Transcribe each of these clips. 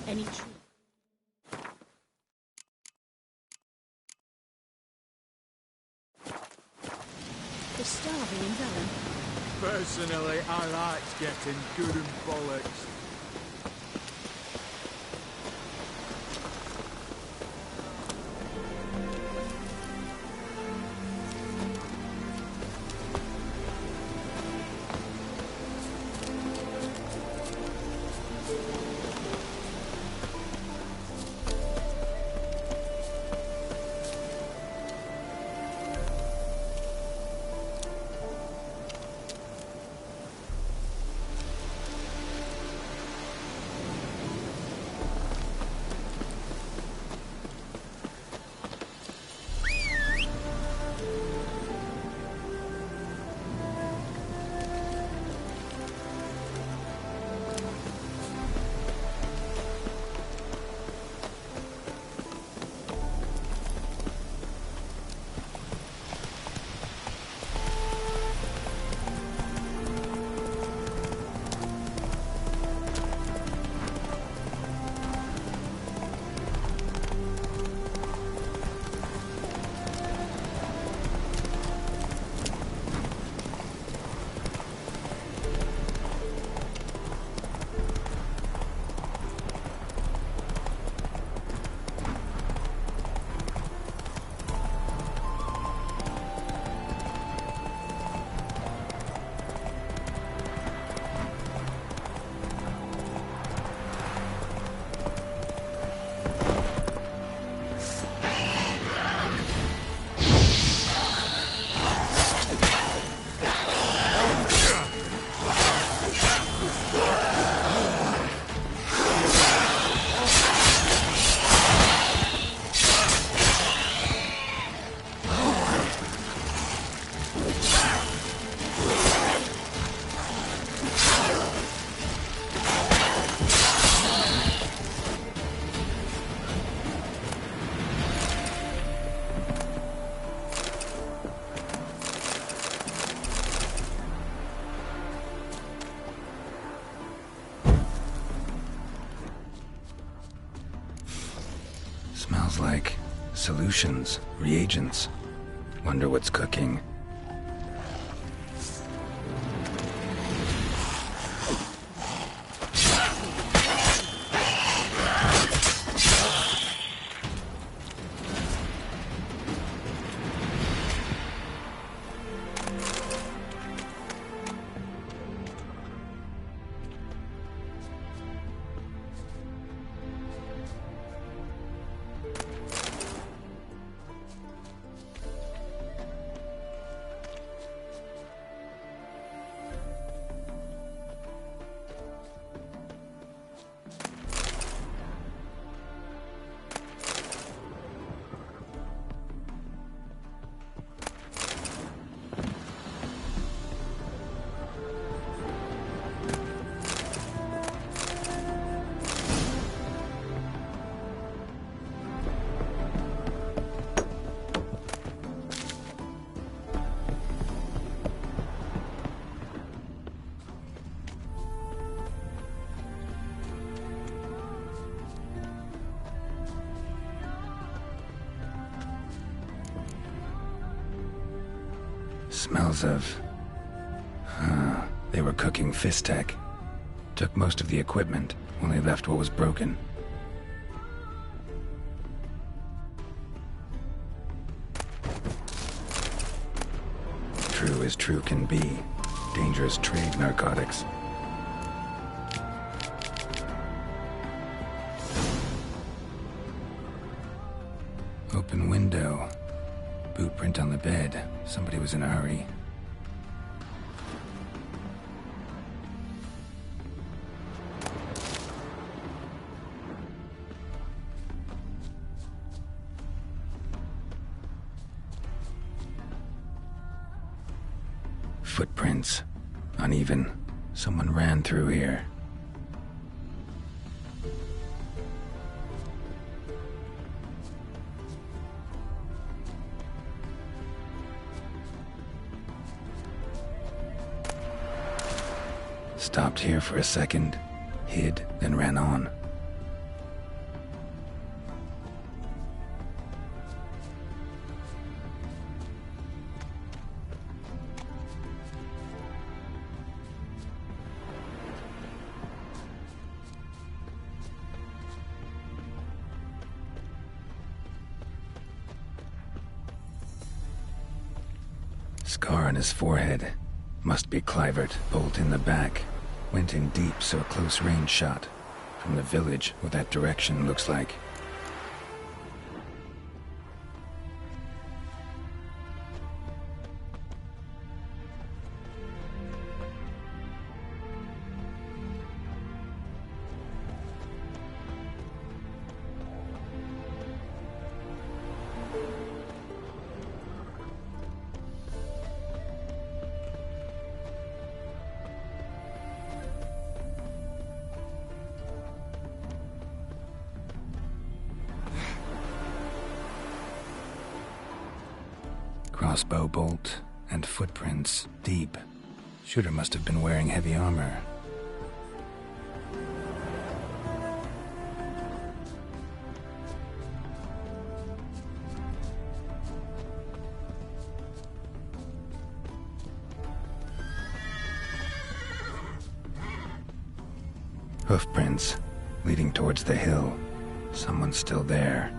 Any tree. They're starving in Velen. Personally, I like getting good and bollocks. Smells like solutions, reagents. Wonder what's cooking. Smells of... they were cooking Fistech. Took most of the equipment, only left what was broken. True as true can be. Dangerous trade, narcotics. Open window. Boot print on the bed. Somebody was in a hurry. Footprints. Uneven. Someone ran through here. Stopped here for a second, hid, then ran on. Scar on his forehead. Must be Clivert, bolt in the back. Went in deep, so a close range shot. From the village, what that direction looks like. Crossbow bolt and footprints deep. Shooter must have been wearing heavy armor. Hoofprints leading towards the hill. Someone's still there.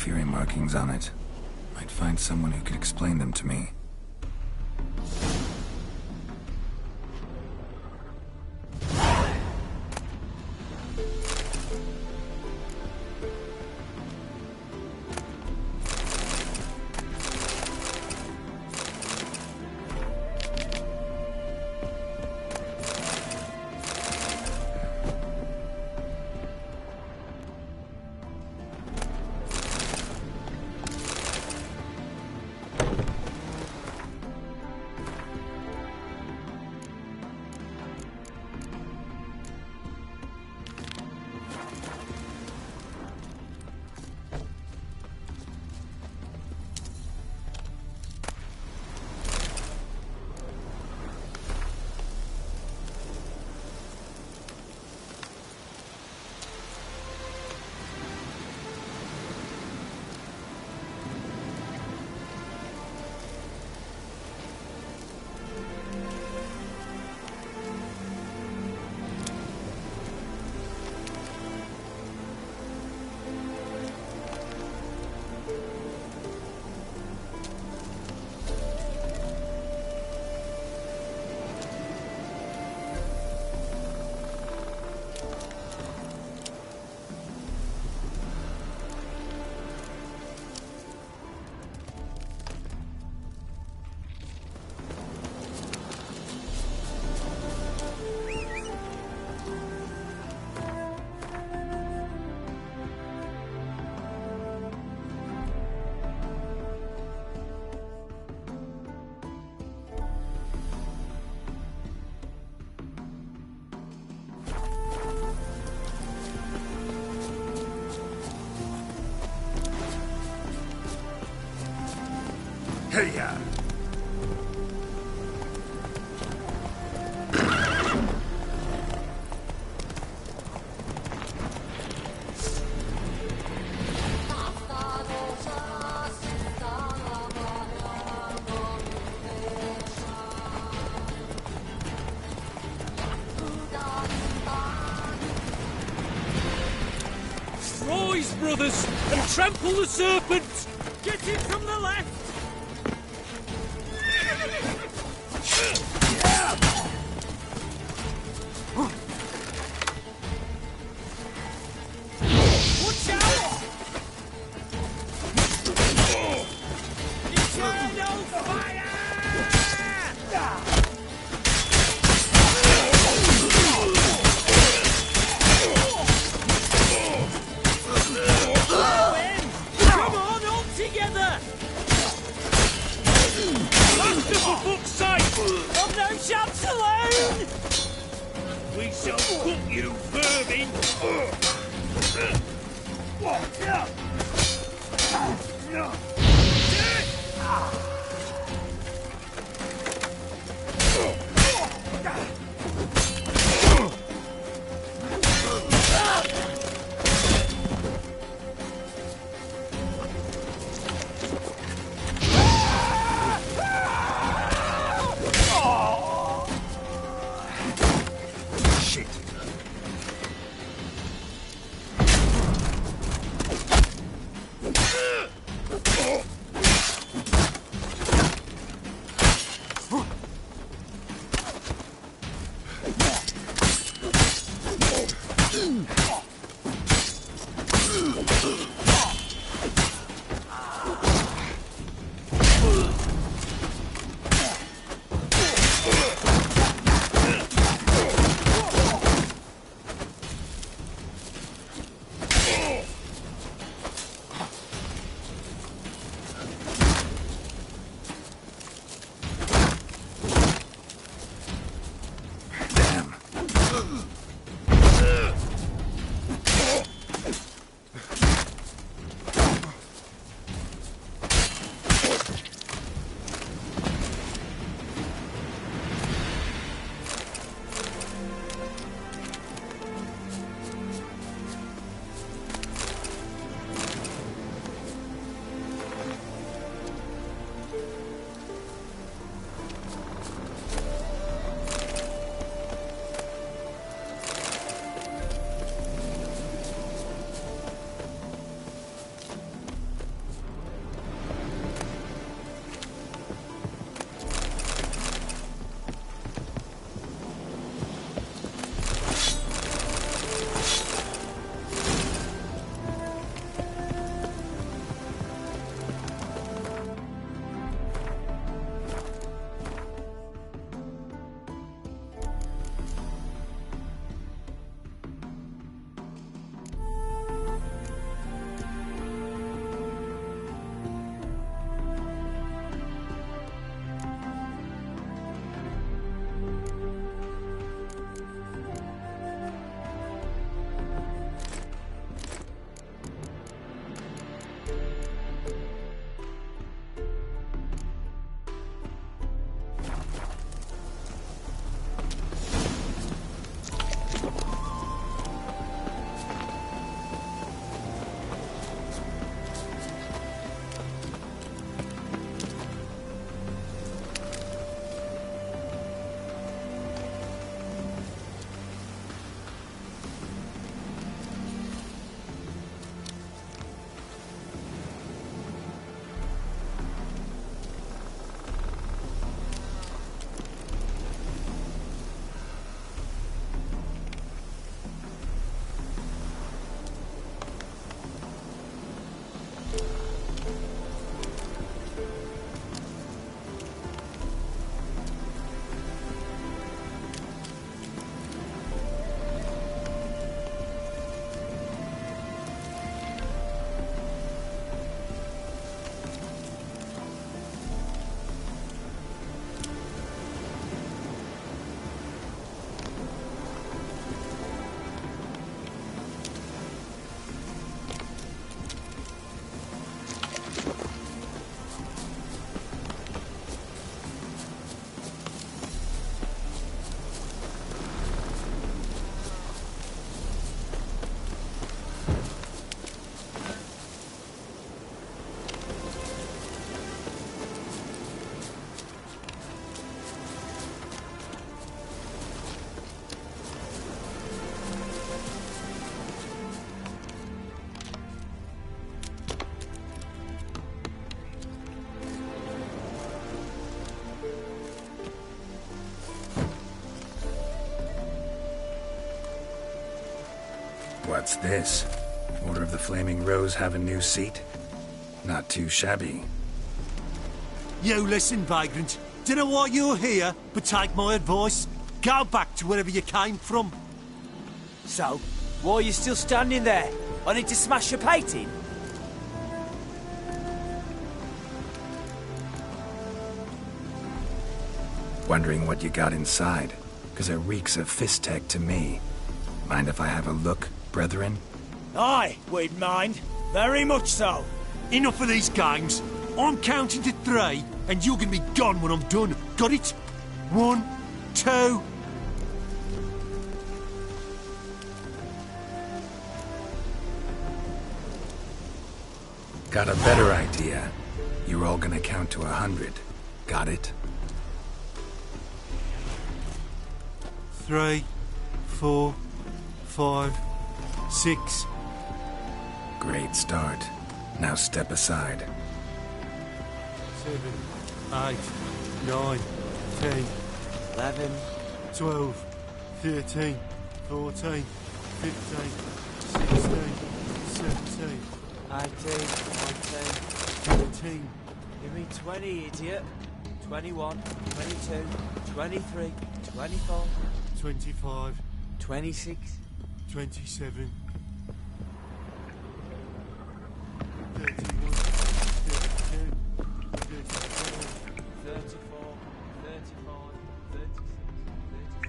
Fury markings on it. Might find someone who could explain them to me. Hey-ya! Rise, brothers, and trample the serpent! Get it from the left! Watch out! Eternal fire! Come on, all together! Faster for fuck's sake! I've no chance alone! We shall cook you, vermin! Shit! What's this? Order of the Flaming Rose have a new seat? Not too shabby. You listen, vagrant. Dunno why you're here, but take my advice. Go back to wherever you came from. So, why are you still standing there? I need to smash your painting? Wondering what you got inside, because it reeks of fist tech to me. Mind if I have a look, brethren? Aye, we'd mind. Very much so. Enough of these games. I'm counting to 3, and you're gonna be gone when I'm done. Got it? 1, 2... Got a better idea. You're all gonna count to 100. Got it? 3, 4, 5, 6. Great start. Now step aside. 7, 8, 9, 10, 11. 12, 13, 14, 15, 16, 17, 18, 19. Give me 20, idiot. 21, 22, 23, 24, 25, 26, 27, 31, 32, 34, 34, 35, 36, 37.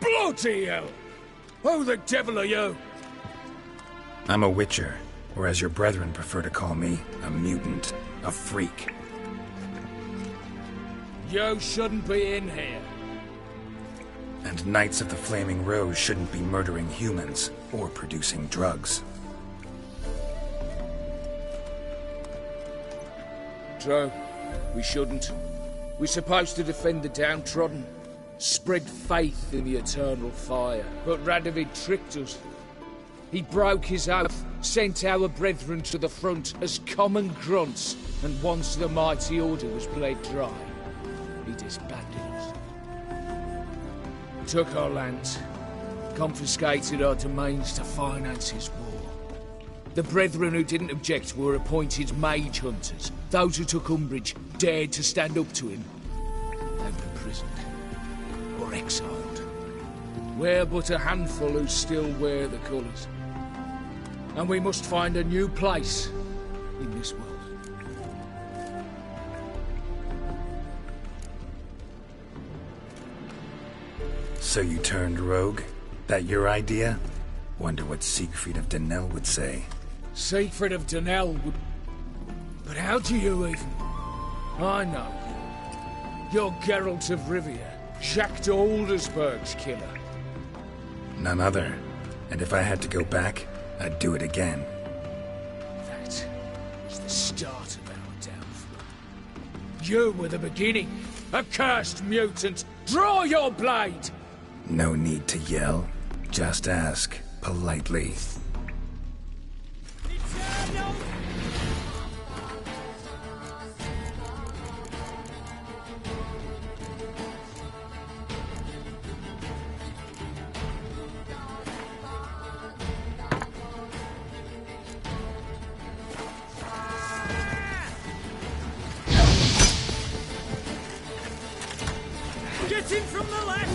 Bloody hell! Who the devil are you? I'm a witcher, or as your brethren prefer to call me, a mutant, a freak. You shouldn't be in here. And Knights of the Flaming Rose shouldn't be murdering humans or producing drugs. True. We shouldn't. We're supposed to defend the downtrodden, spread faith in the eternal fire. But Radovid tricked us. He broke his oath, sent our brethren to the front as common grunts, and once the mighty order was bled dry, he disbanded us. He took our lands, confiscated our domains to finance his war. The brethren who didn't object were appointed mage hunters. Those who took umbrage dared to stand up to him. They were imprisoned or exiled. We're but a handful who still wear the colours. And we must find a new place in this world. So you turned rogue? That your idea? Wonder what Siegfried of Denel would say. Siegfried of Denel would... But how do you even... I know. You're Geralt of Rivia, Jacques de Aldersberg's killer. None other. And if I had to go back, I'd do it again. That was the start of our downfall. You were the beginning. Accursed mutant! Draw your blade! No need to yell. Just ask, politely. Get in from the left!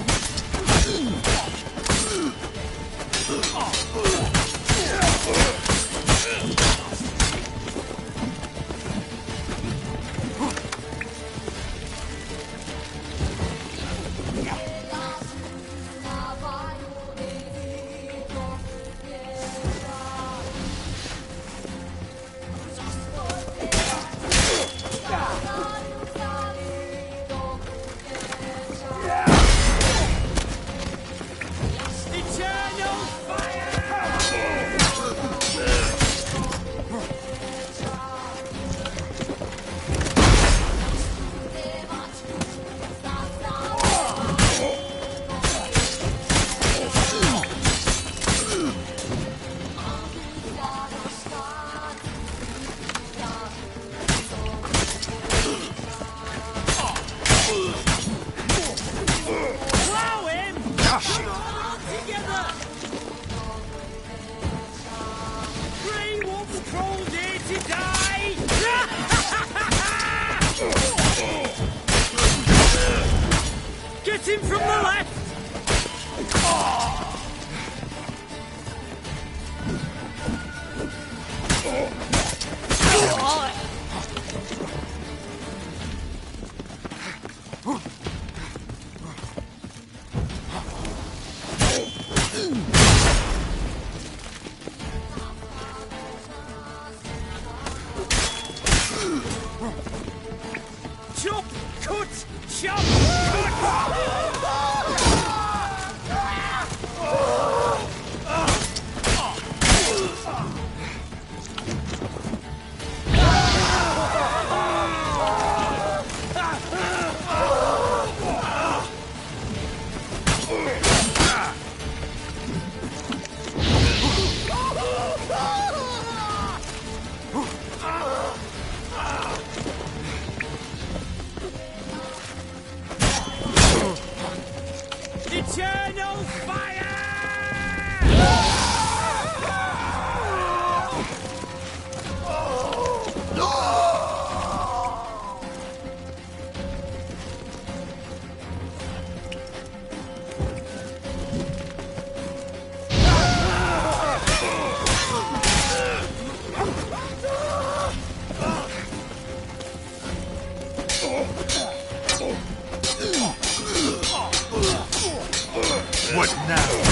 Get him from the left! Chop! Cut! Chop! Eternal fire! What now?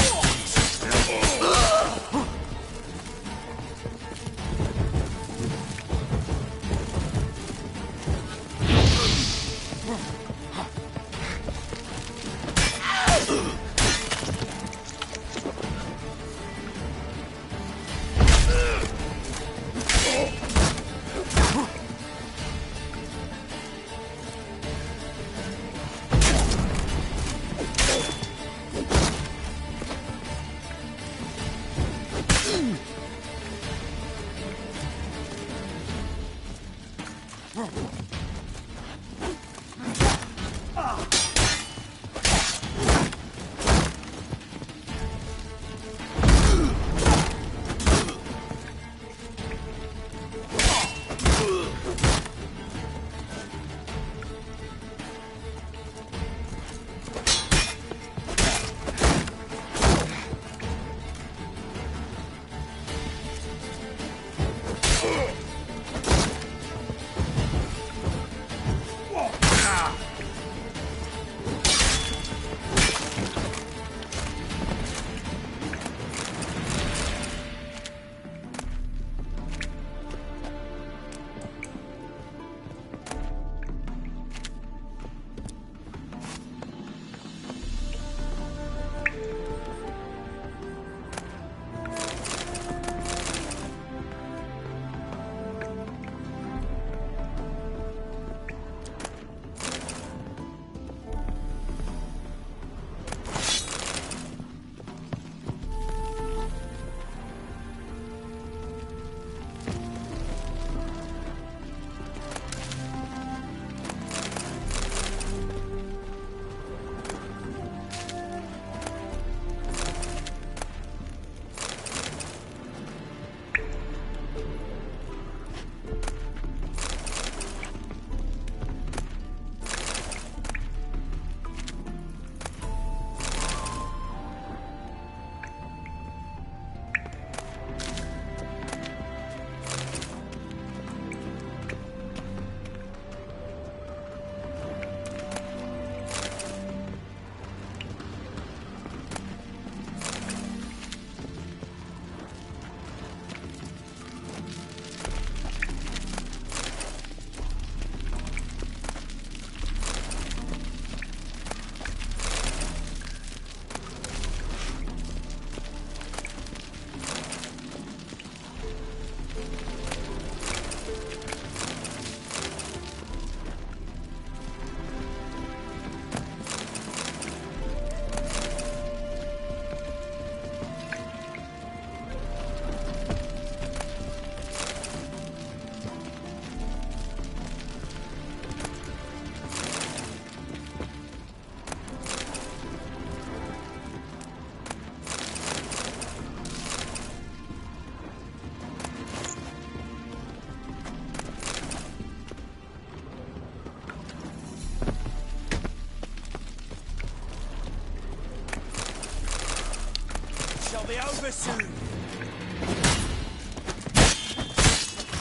I'll be over soon.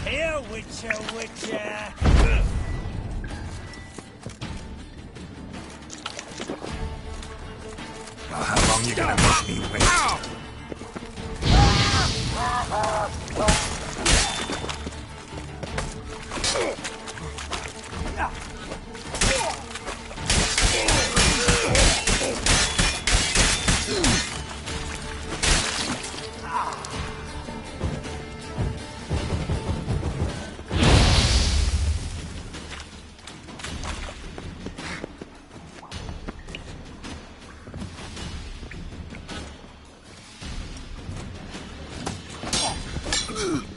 Here, Witcher, Witcher. Well, how long you gonna make me wait? Ugh!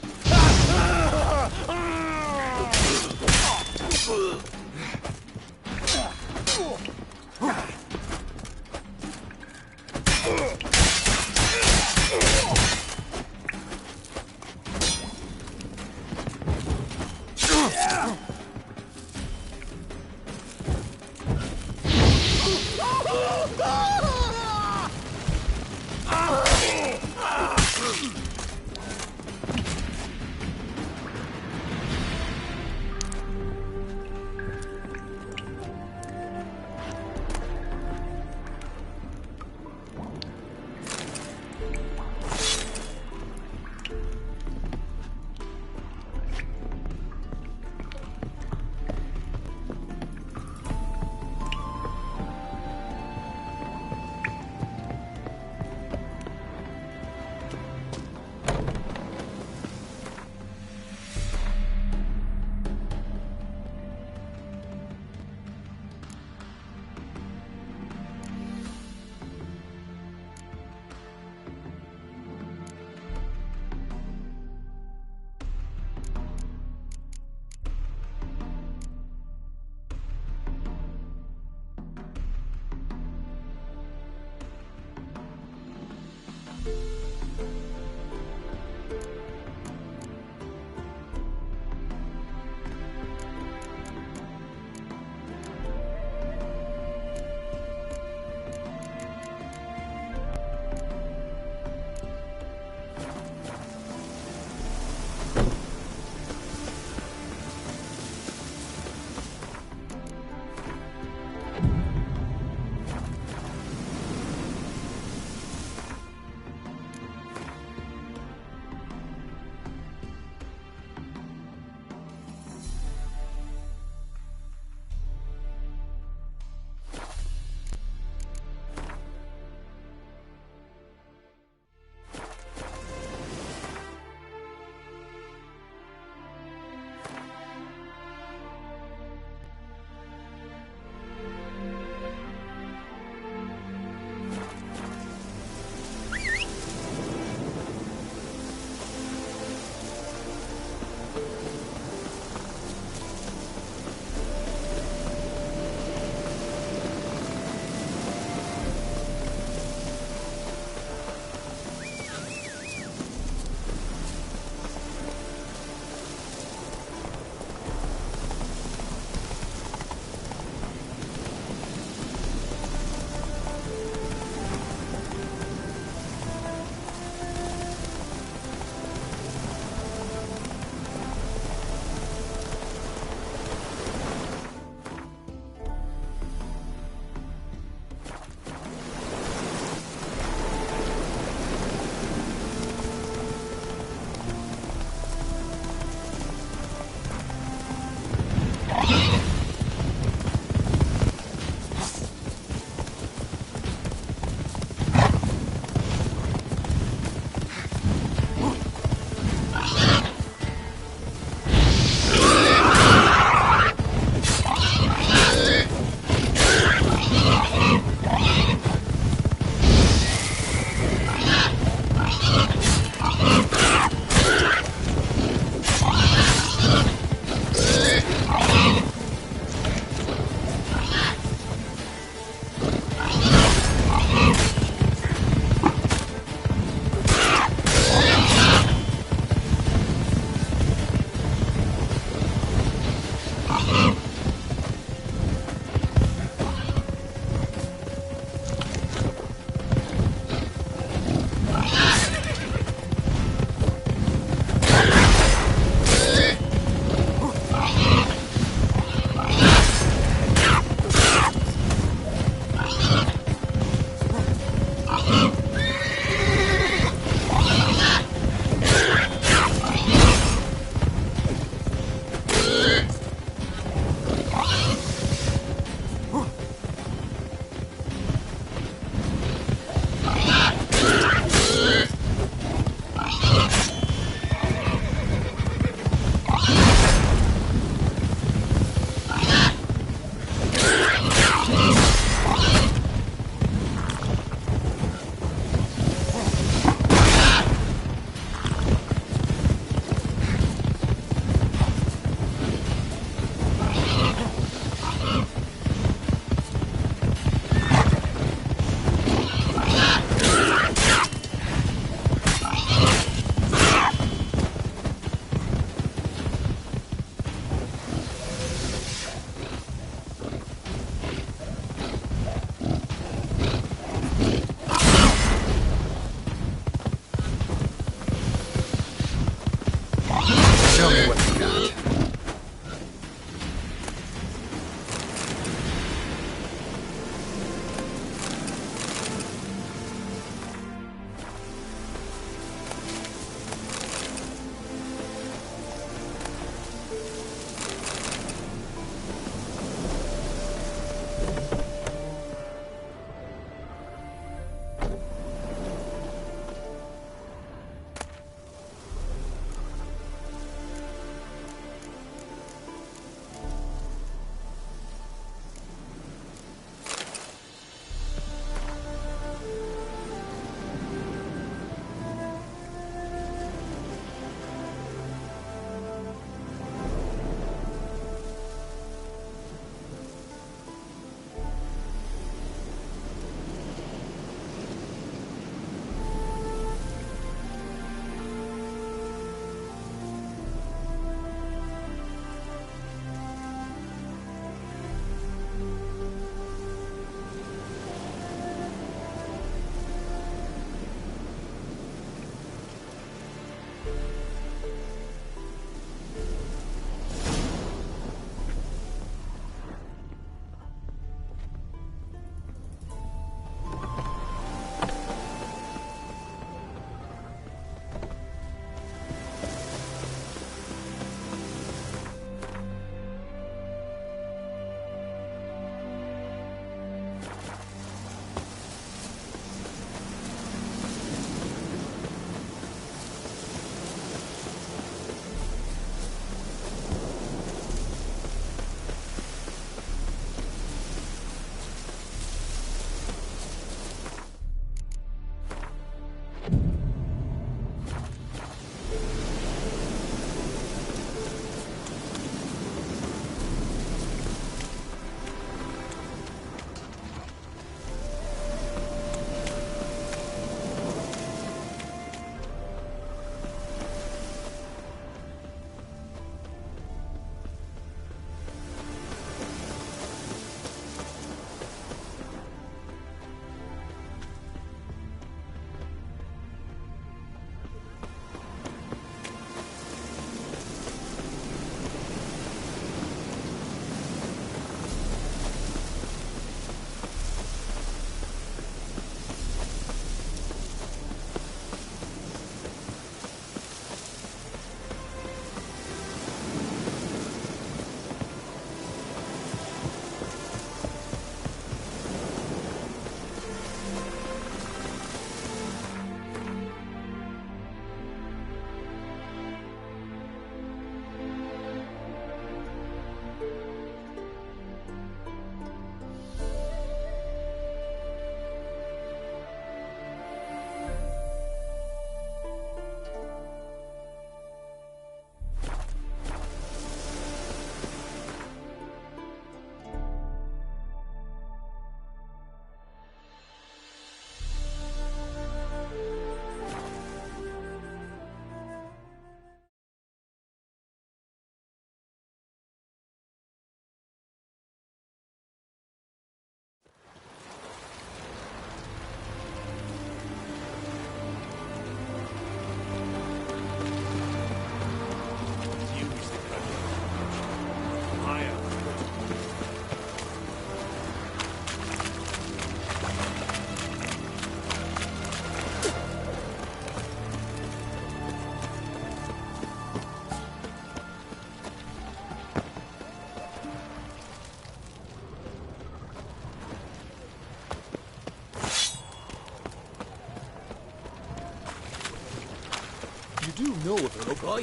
do know of her, old boy.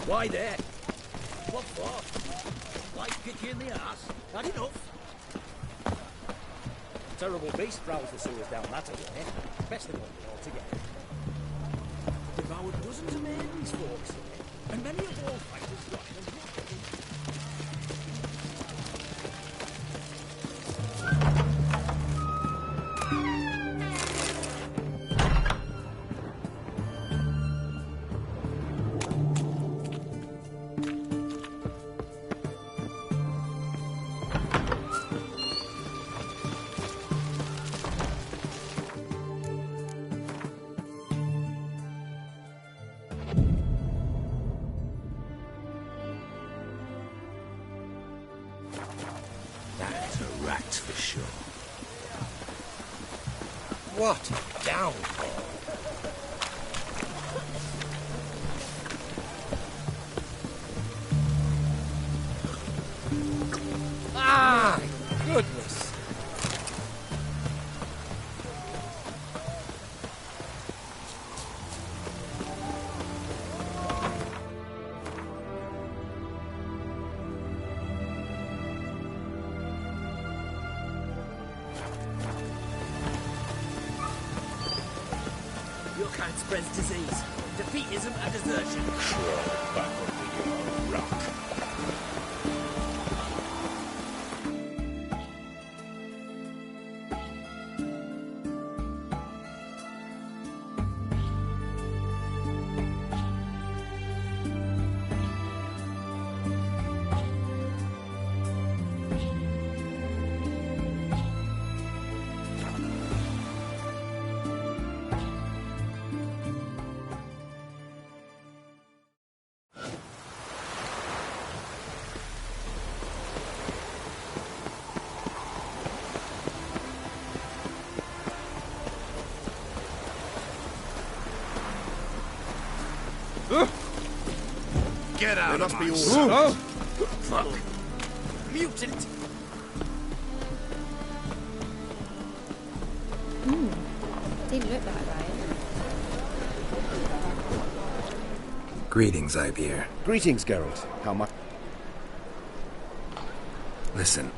Why there? What for? Like kick you in the ass? Had enough? Terrible beast prowls the sewers down that way. Best of one altogether. Devoured dozens of maidens, folks, and many of all fighters swine and blood. That's a rat for sure. What? Down. Ah! Goodness. Your kind spreads disease, defeatism and desertion. Crawl back under your rock. Get out of my sight. Oh! Fuck! Mutant! Didn't look that right. Greetings, Ibeer. Greetings, Geralt. How much? Listen,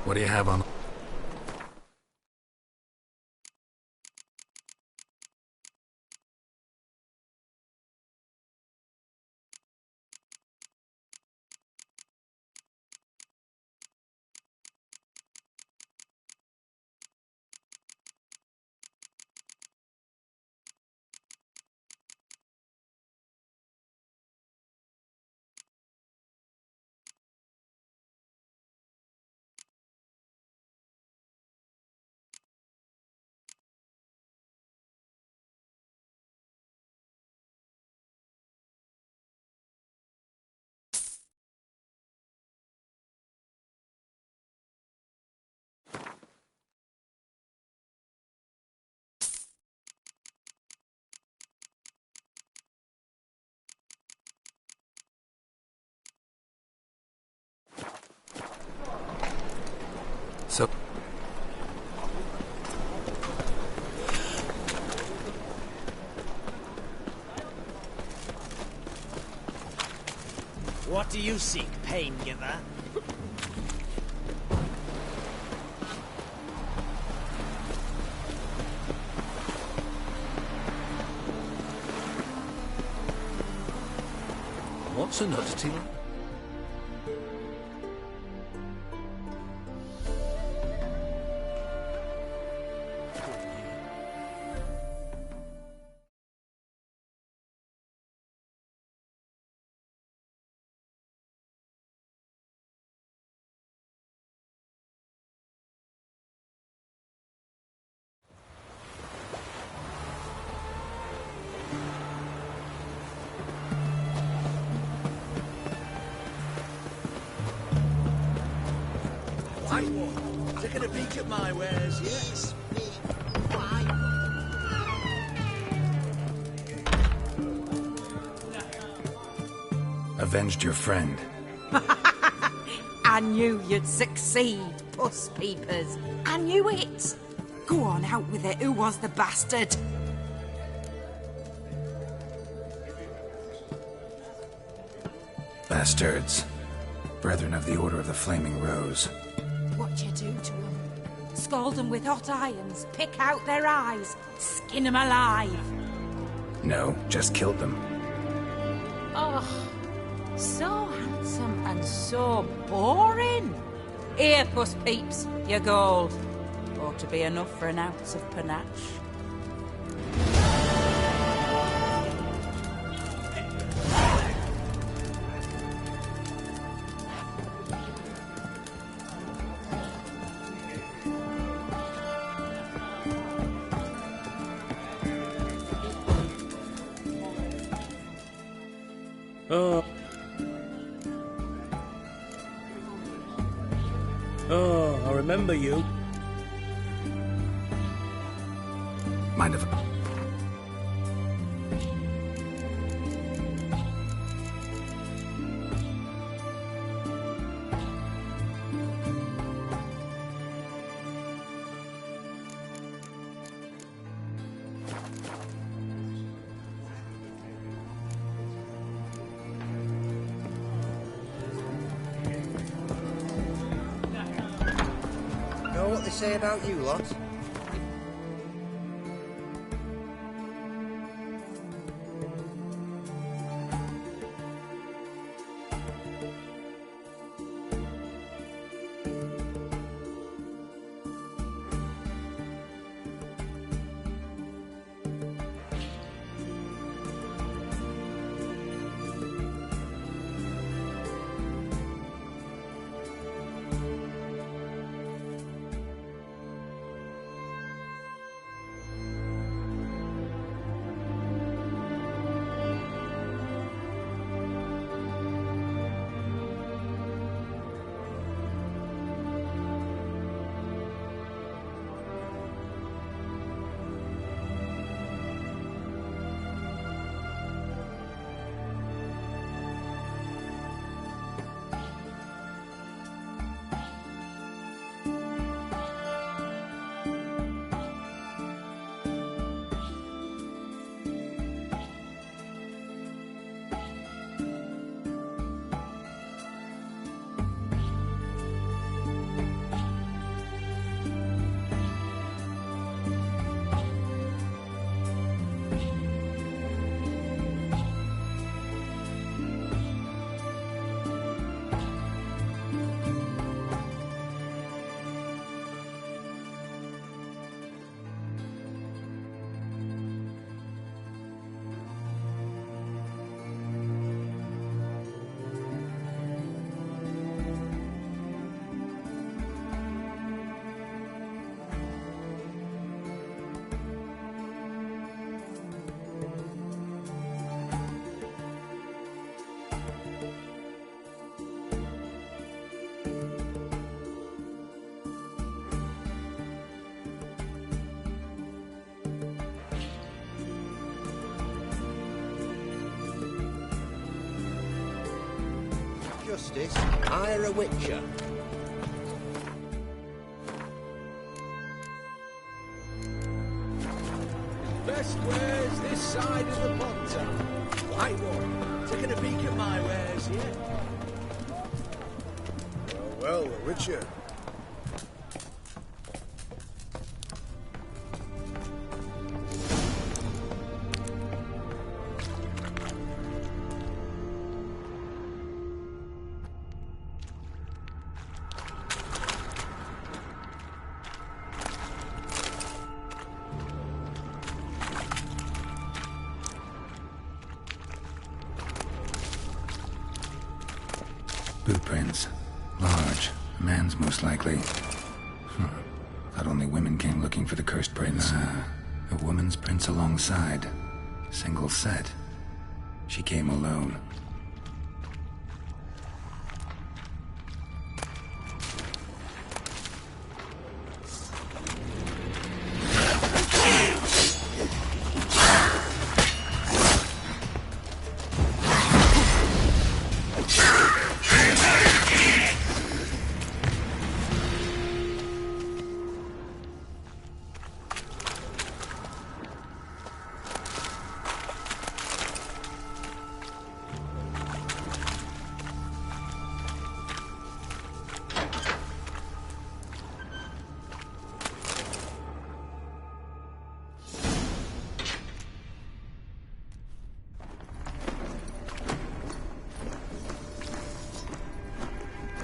what do you have on? So... What do you seek, pain giver? What's a nuttity? Taking a peek at my wares, yes. Avenged your friend. I knew you'd succeed, puss peepers. I knew it. Go on, out with it. Who was the bastard? Bastards. Brethren of the Order of the Flaming Rose. What you do to them? Scald them with hot irons, pick out their eyes, skin them alive. No, just killed them. Oh, so handsome and so boring. Here, puss peeps, your gold. Ought to be enough for an ounce of panache. Oh, I remember you. Mind if... Know what they say about you lot? Justice, hire a witcher. best wares this side of the pond. Right one, taking a peek at my wares yet? Well, Richard. Boot prints. Large. A man's most likely. Thought only women came looking for the cursed prints. A woman's prints alongside. Single set. She came alone.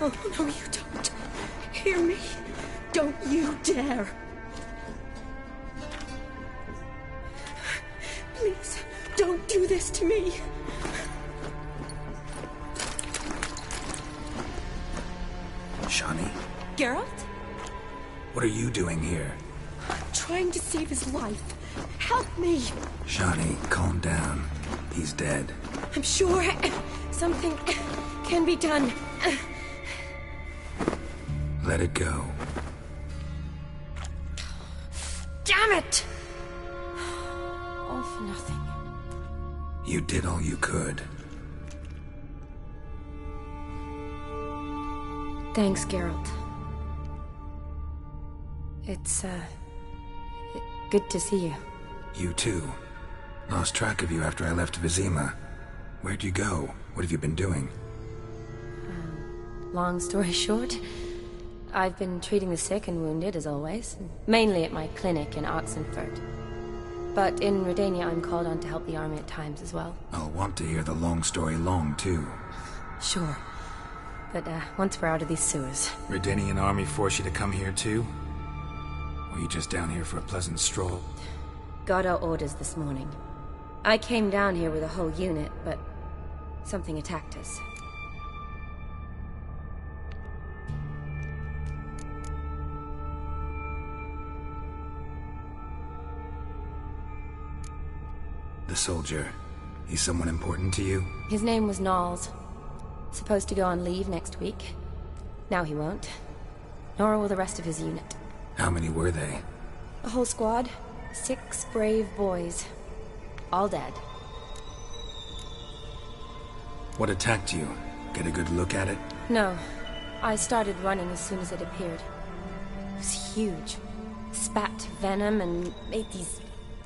Oh, no, you don't. Hear me? Don't you dare. Please, don't do this to me. Shawnee? Geralt? What are you doing here? Trying to save his life. Help me. Shawnee, calm down. He's dead. I'm sure something can be done. Let it go. Damn it! All for nothing. You did all you could. Thanks, Geralt. It's, good to see you. You too. Lost track of you after I left Vizima. Where'd you go? What have you been doing? Long story short, I've been treating the sick and wounded, as always. Mainly at my clinic in Oxenfurt. But in Redania, I'm called on to help the army at times as well. I'll want to hear the long story long, too. Sure. But, once we're out of these sewers. Redanian army force you to come here, too? Or are you just down here for a pleasant stroll? Got our orders this morning. I came down here with a whole unit, but something attacked us. The soldier. He's someone important to you? His name was Knowles. Supposed to go on leave next week. Now he won't. Nor will the rest of his unit. How many were they? A whole squad. 6 brave boys. All dead. What attacked you? Get a good look at it? No. I started running as soon as it appeared. It was huge. Spat venom and made these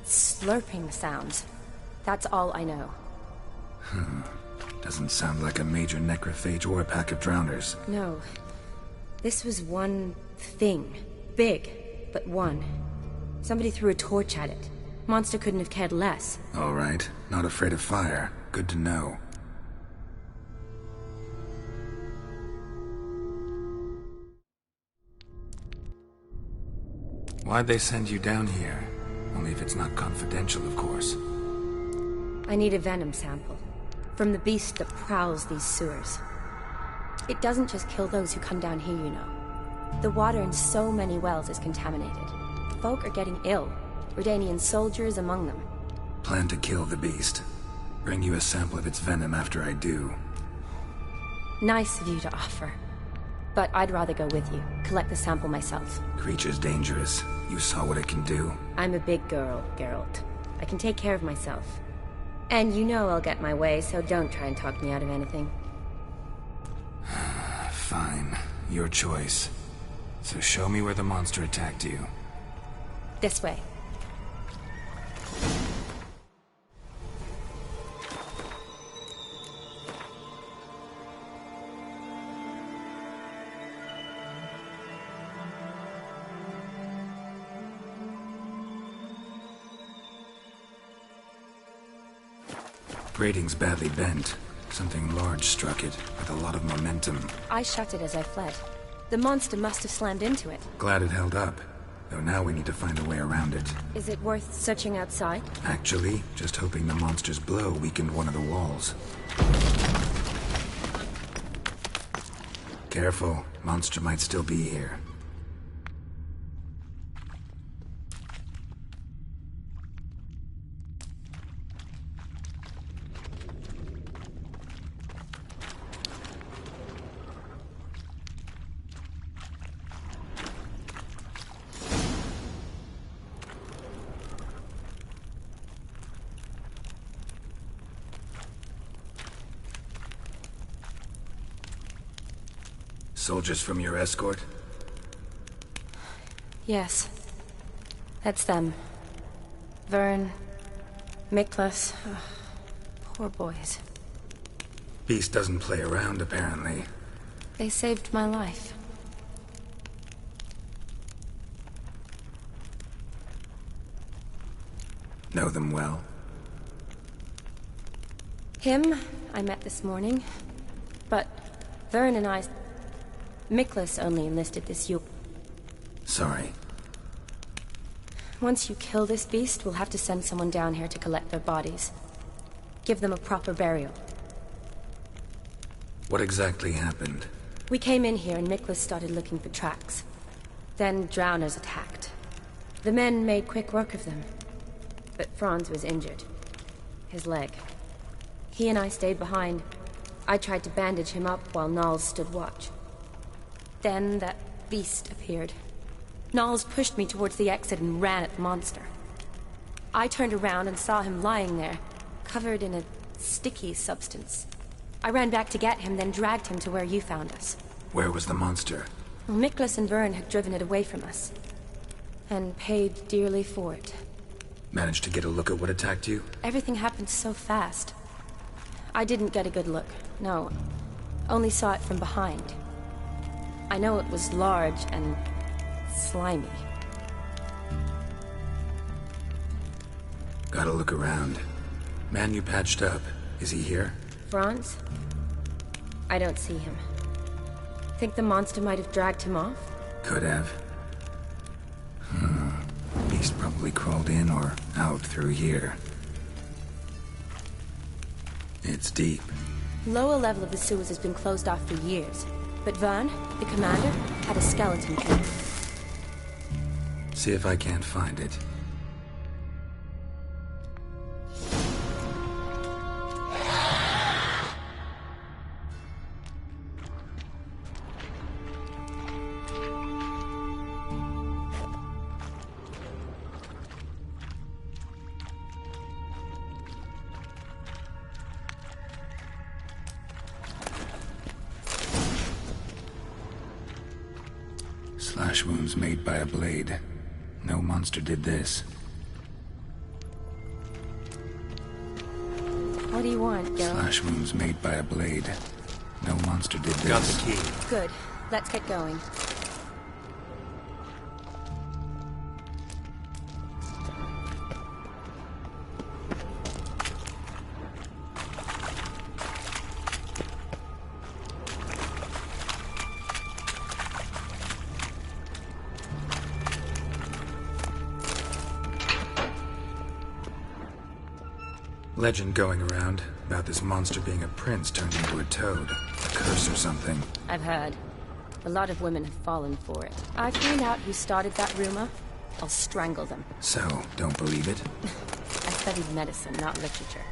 slurping sounds. That's all I know. Doesn't sound like a major necrophage or a pack of drowners. No. This was one thing. Big, but one. Somebody threw a torch at it. Monster couldn't have cared less. All right. Not afraid of fire. Good to know. Why'd they send you down here? Only if it's not confidential, of course. I need a venom sample. From the beast that prowls these sewers. It doesn't just kill those who come down here, you know. The water in so many wells is contaminated. Folk are getting ill. Redanian soldiers among them. Plan to kill the beast. Bring you a sample of its venom after I do. Nice of you to offer. But I'd rather go with you. Collect the sample myself. Creature's dangerous. You saw what it can do. I'm a big girl, Geralt. I can take care of myself. And you know I'll get my way, so don't try and talk me out of anything. Fine. Your choice. So show me where the monster attacked you. This way. Grating's badly bent. Something large struck it, with a lot of momentum. I shut it as I fled. The monster must have slammed into it. Glad it held up. Though now we need to find a way around it. Is it worth searching outside? Actually, just hoping the monster's blow weakened one of the walls. Careful. Monster might still be here. Soldiers from your escort? Yes. That's them. Vern, Miklas. Oh, poor boys. Beast doesn't play around, apparently. They saved my life. Know them well? Him, I met this morning. But Vern and I... Miklas only enlisted this Yup. Sorry. Once you kill this beast, we'll have to send someone down here to collect their bodies. Give them a proper burial. What exactly happened? We came in here and Miklas started looking for tracks. Then drowners attacked. The men made quick work of them. But Franz was injured. His leg. He and I stayed behind. I tried to bandage him up while Nals stood watch. Then that beast appeared. Nals pushed me towards the exit and ran at the monster. I turned around and saw him lying there, covered in a sticky substance. I ran back to get him, then dragged him to where you found us. Where was the monster? Well, Miklas and Vern had driven it away from us. And paid dearly for it. Managed to get a look at what attacked you? Everything happened so fast. I didn't get a good look, no. Only saw it from behind. I know it was large and slimy. Gotta look around. Man you patched up. Is he here? Franz? I don't see him. Think the monster might have dragged him off? Could have. Beast probably crawled in or out through here. It's deep. Lower level of the sewers has been closed off for years. But Vern, the commander, had a skeleton key. See if I can't find it. Slash wounds made by a blade. No monster did this. What do you want, Gil? Slash wounds made by a blade. No monster did this. Got the key. Good. Let's get going. Legend going around about this monster being a prince turned into a toad. A curse or something. I've heard. A lot of women have fallen for it. I find out who started that rumor, I'll strangle them. So, don't believe it? I studied medicine, not literature.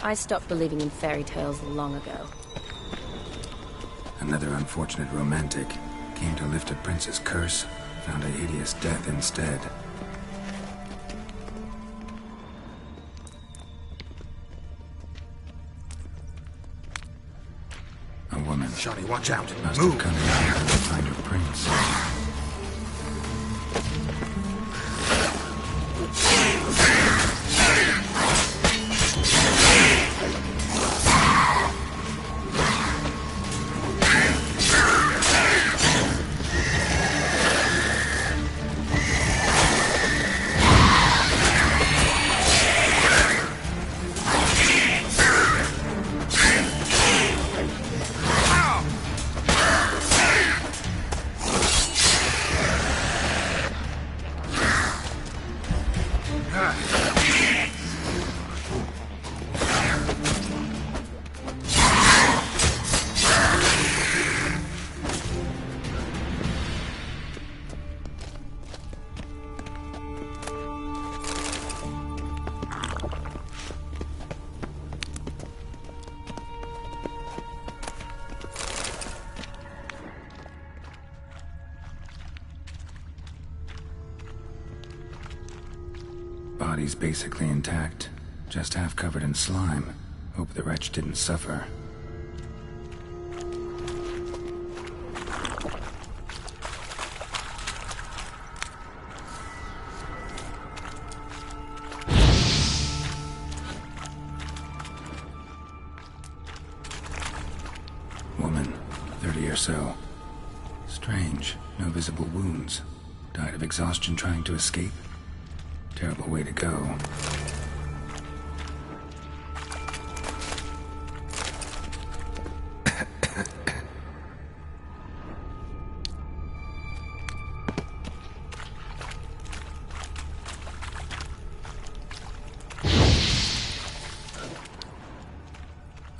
I stopped believing in fairy tales long ago. Another unfortunate romantic. Came to lift a prince's curse, found a hideous death instead. A woman. Johnny, watch out. Must Move. have come here to find her prince. body's basically intact, just half covered in slime. Hope the wretch didn't suffer. Woman, 30 or so. Strange, no visible wounds. Died of exhaustion trying to escape. Terrible way to go.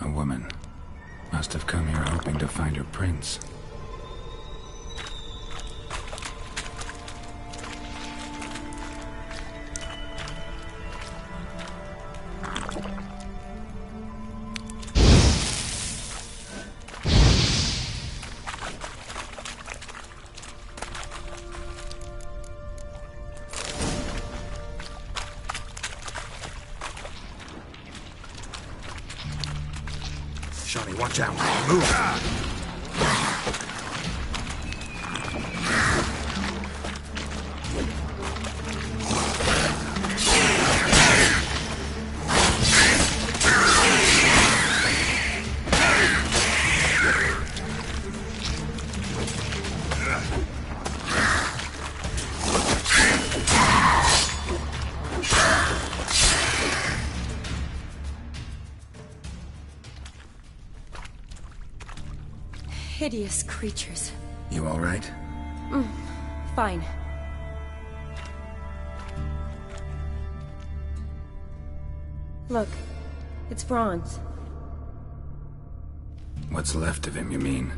A woman. Must have come here hoping to find her prince. Johnny, watch out. Move. Hideous creatures. You all right? Fine. Look, it's Franz. What's left of him, you mean?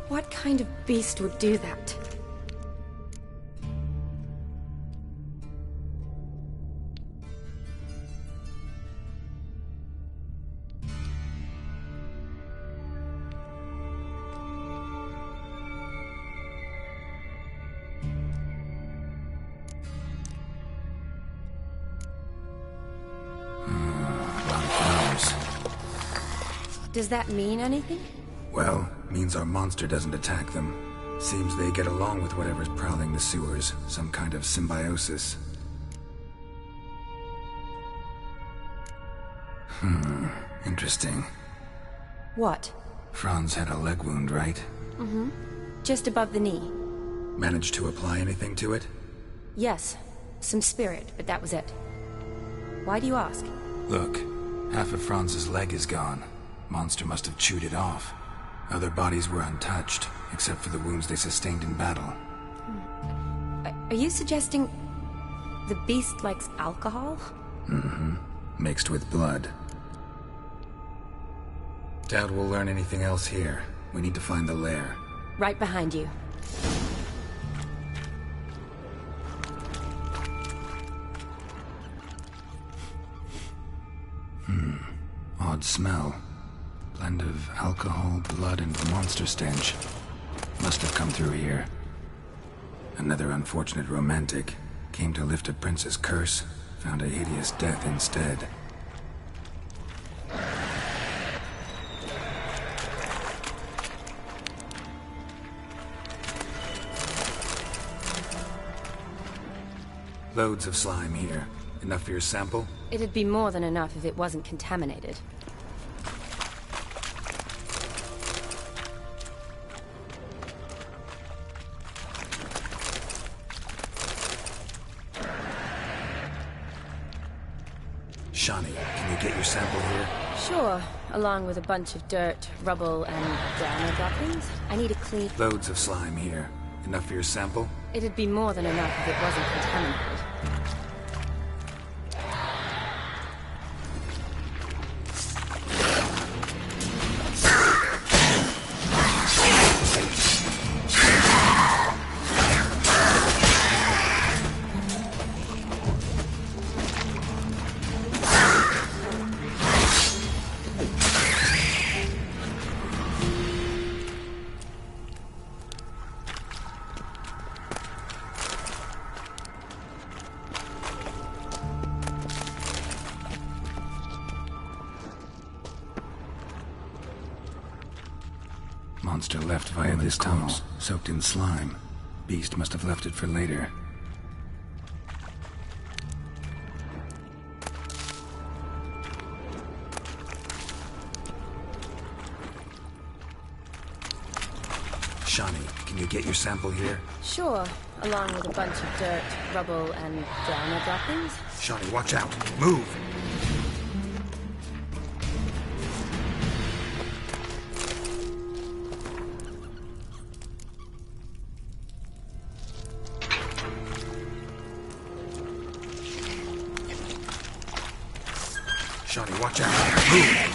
What kind of beast would do that? Does that mean anything? Well, means our monster doesn't attack them. Seems they get along with whatever's prowling the sewers. Some kind of symbiosis. Interesting. What? Franz had a leg wound, right? Just above the knee. Managed to apply anything to it? Yes, some spirit, but that was it. Why do you ask? Look, half of Franz's leg is gone. Monster must have chewed it off. Other bodies were untouched, except for the wounds they sustained in battle. Are you suggesting the beast likes alcohol? Mixed with blood. Doubt we'll learn anything else here. We need to find the lair. Right behind you. Odd smell. Blend of alcohol, blood, and monster stench. Must have come through here. Another unfortunate romantic. Came to lift a prince's curse. Found a hideous death instead. Loads of slime here. Enough for your sample? It'd be more than enough if it wasn't contaminated. Shani, can you get your sample here? Sure, along with a bunch of dirt, rubble, and downer droppings. I need a clean... Loads of slime here. Enough for your sample? It'd be more than enough if it wasn't contaminated. monster left via this tunnel, soaked in slime. Beast must have left it for later. Shawnee, can you get your sample here? Sure, along with a bunch of dirt, rubble, and drowner droppings. Shawnee, watch out. Move! Shawnee, watch out. Move!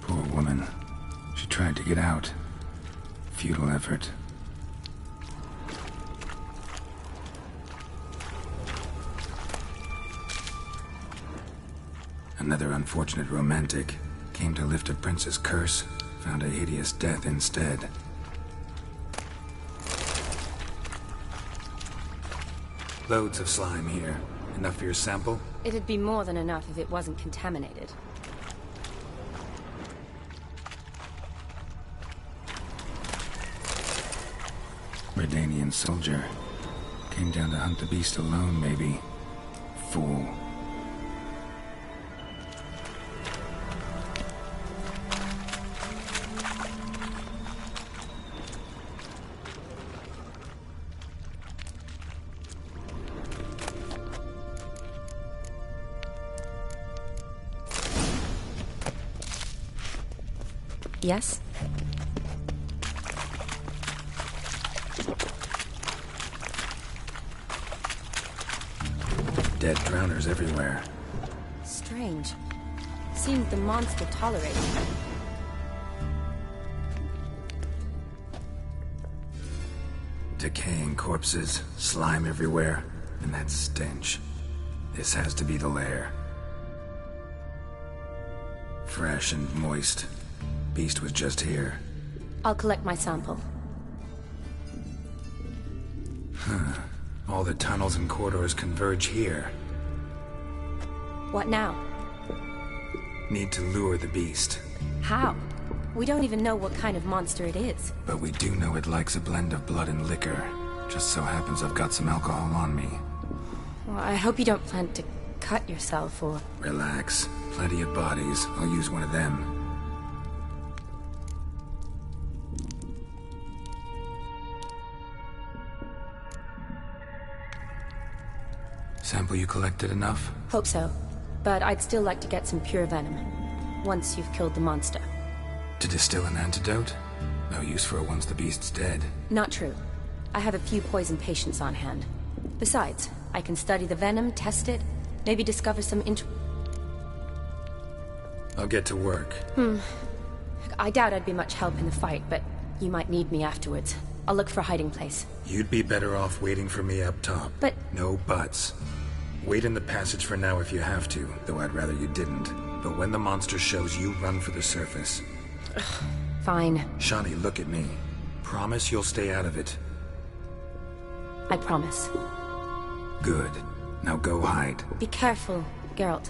Poor woman. She tried to get out. Futile effort. Another unfortunate romantic came to lift a prince's curse, found a hideous death instead. Loads of slime here. Enough for your sample? It'd be more than enough if it wasn't contaminated. Redanian soldier. Came down to hunt the beast alone, maybe. Fool. Yes? Dead drowners everywhere. Strange. Seems the monster tolerates it. Decaying corpses, slime everywhere, and that stench. This has to be the lair. Fresh and moist. Beast was just here. I'll collect my sample. All the tunnels and corridors converge here. What now? Need to lure the beast. How? We don't even know what kind of monster it is. But we do know it likes a blend of blood and liquor. Just so happens I've got some alcohol on me. Well, I hope you don't plan to cut yourself or... Relax. Plenty of bodies. I'll use one of them. Sample you collected enough? Hope so. But I'd still like to get some pure venom. Once you've killed the monster. To distill an antidote? No use for it once the beast's dead. Not true. I have a few poison patients on hand. Besides, I can study the venom, test it, maybe discover some I'll get to work. I doubt I'd be much help in the fight, but you might need me afterwards. I'll look for a hiding place. You'd be better off waiting for me up top. But... No buts. Wait in the passage for now if you have to, though I'd rather you didn't. But when the monster shows, you run for the surface. Fine. Shawnee, look at me. Promise you'll stay out of it. I promise. Good. Now go hide. Be careful, Geralt.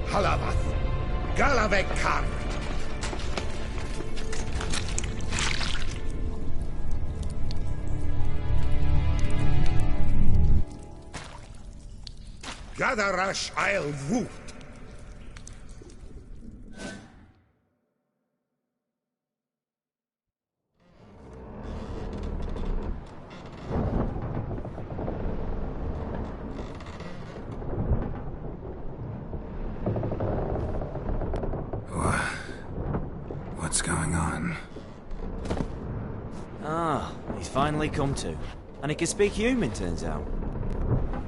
Halavath. Galavek Kar. Gadarash I'll Woot. What's going on? Ah, he's finally come to. And he can speak human, turns out.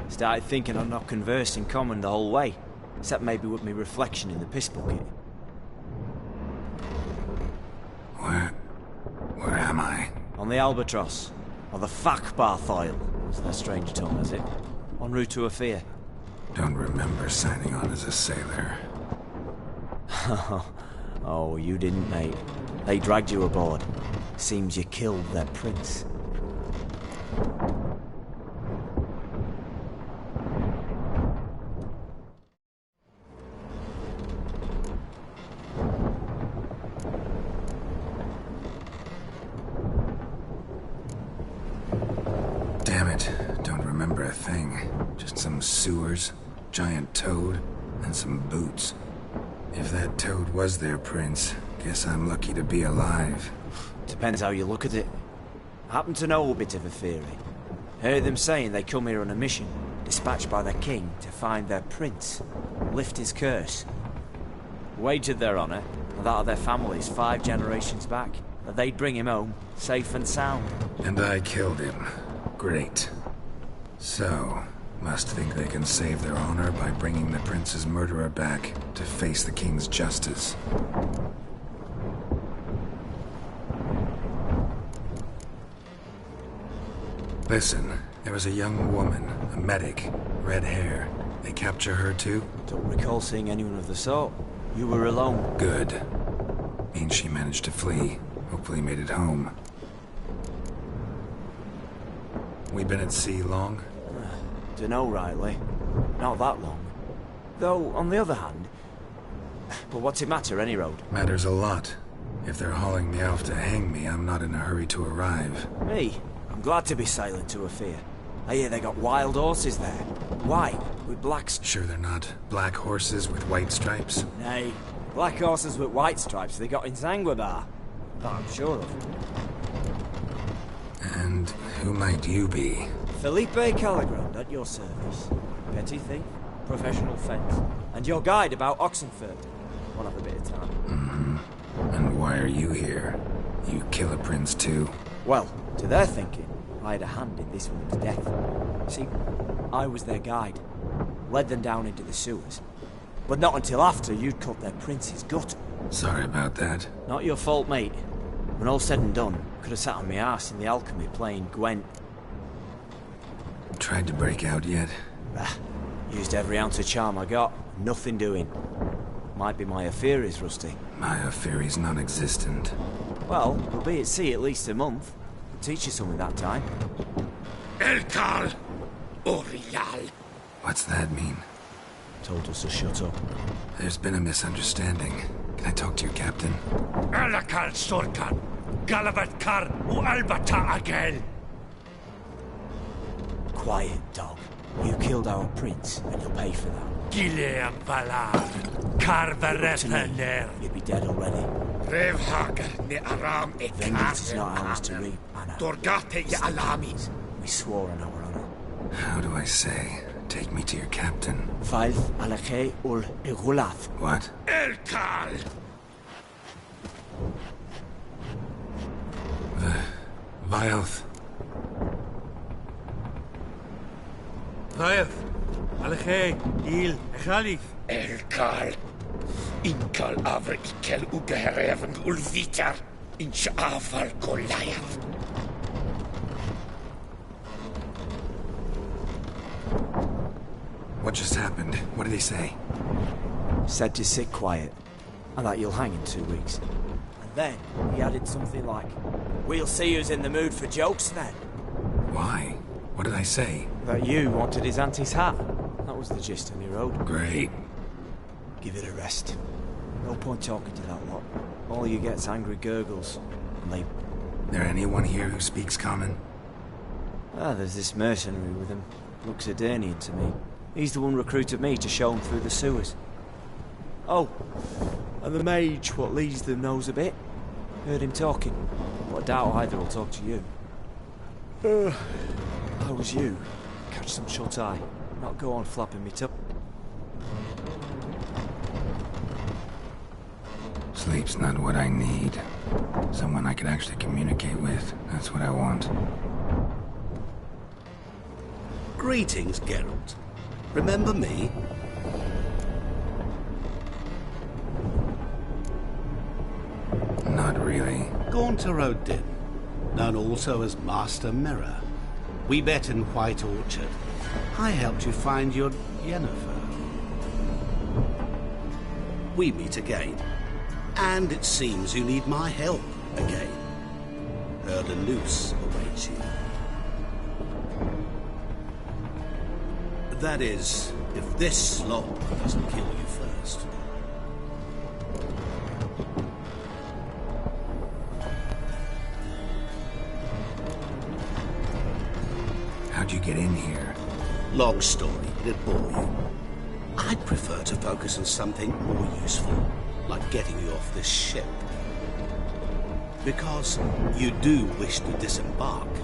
Started thinking I'd not conversed in common the whole way, except maybe with me reflection in the piss bucket. Where am I? On the Albatross, or the Fakbarthoil, as their strange tongue has it. En route to Afir. Don't remember signing on as a sailor. Oh, you didn't, mate. They dragged you aboard. Seems you killed their prince. Damn it, don't remember a thing. Just some sewers, giant toad, and some boots. If that toad was their prince, guess I'm lucky to be alive. Depends how you look at it. I happen to know a bit of a theory. Heard them saying they come here on a mission, dispatched by their king to find their prince, lift his curse. Wagered their honour, and that of their families 5 generations back, that they'd bring him home, safe and sound. And I killed him. Great. So, must think they can save their honor by bringing the prince's murderer back to face the king's justice. Listen, there was a young woman, a medic, red hair. They capture her too? Don't recall seeing anyone of the sort. You were alone. Good. Means she managed to flee. Hopefully made it home. We been at sea long? Dunno rightly. Not that long. Though, on the other hand... But what's it matter, any road? Matters a lot. If they're hauling me off to hang me, I'm not in a hurry to arrive. Me? I'm glad to be sailing to Afir. I hear they got wild horses there. White, with black... Sure they're not black horses with white stripes? Nay, black horses with white stripes they got in Zanguebar. That I'm sure of. And who might you be? Felipe Caligrand, at your service. Petty thief, professional fence, and your guide about Oxenford. We'll have a bit of time. Mm-hmm. And why are you here? You kill a prince too? Well, to their thinking, I had a hand in this one's death. See, I was their guide. Led them down into the sewers. But not until after you'd cut their prince's gut. Sorry about that. Not your fault, mate. When all said and done, could have sat on my arse in the alchemy playing Gwent. Tried to break out yet? Used every ounce of charm I got. Nothing doing. Might be my Afiri's rusty. My Afiri's non-existent. Well, we'll be at sea at least a month. I'll teach you something that time. Elkal Orial. What's that mean? Told us to shut up. There's been a misunderstanding. Can I talk to your captain? Alakal Sorkan. Galavat Kar U Albata Agel. Quiet, dog. You killed our prince, and you'll pay for that. Gileam Valar. Karvarethaner. You'd be dead already. Revhagar ne Aram e Vengeance is not ours to reap, Anna. Dorgate ye Alamis. We swore on our honor. How do I say? Take me to your captain. Faith Alakhe ul Igulath. What? Elkal. Vioth. Vioth. Alakhe. Il. Echalif. Elkal. Inkal Avre Ikel Ugehereven Ulvitar. In Sha'afal Goliath. What just happened? What did he say? Said to sit quiet, and that you'll hang in 2 weeks. And then he added something like, "We'll see who's in the mood for jokes then." Why? What did I say? That you wanted his auntie's hat. That was the gist of me road. Great. Give it a rest. No point talking to that lot. All you get's angry gurgles. And they... There anyone here who speaks common? Ah, there's this mercenary with him. Looks Edirnian to me. He's the one recruited me to show him through the sewers. Oh, and the mage what leads them knows a bit. Heard him talking, but I doubt either will talk to you. How was you? Catch some shut-eye. Not go on flapping me top. Sleep's not what I need. Someone I could actually communicate with. That's what I want. Greetings, Geralt. Remember me? Not really. Gaunter Odin, known also as Master Mirror. We met in White Orchard. I helped you find your Yennefer. We meet again. And it seems you need my help again. Heard a noose awaits you. That is, if this slog doesn't kill you first. How'd you get in here? Long story, it'd bore you. I'd prefer to focus on something more useful, like getting you off this ship. Because you do wish to disembark, do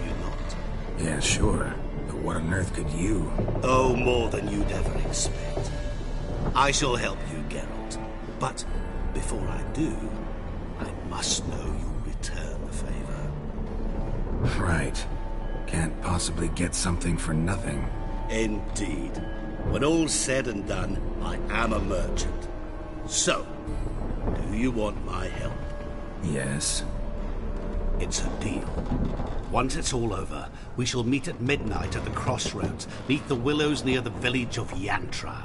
you not? Yeah, sure. But what on earth could you? Oh, more than you'd ever expect. I shall help you, Geralt. But before I do, I must know you'll return the favor. Right. Can't possibly get something for nothing. Indeed. When all's said and done, I am a merchant. So, do you want my help? Yes. It's a deal. Once it's all over, we shall meet at midnight at the crossroads, neath the willows near the village of Yantra.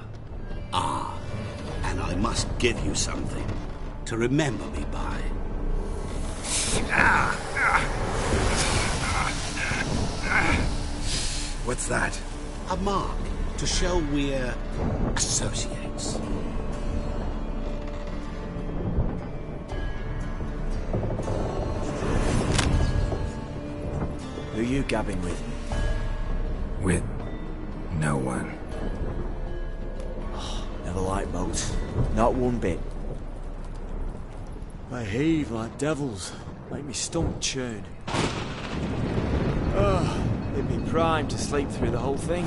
Ah, and I must give you something to remember me by. What's that? A mark to show we're associates. Who are you gabbing with? With no one. Never liked boats. Not one bit. They heave like devils. Make me stomach churn. They'd be primed to sleep through the whole thing.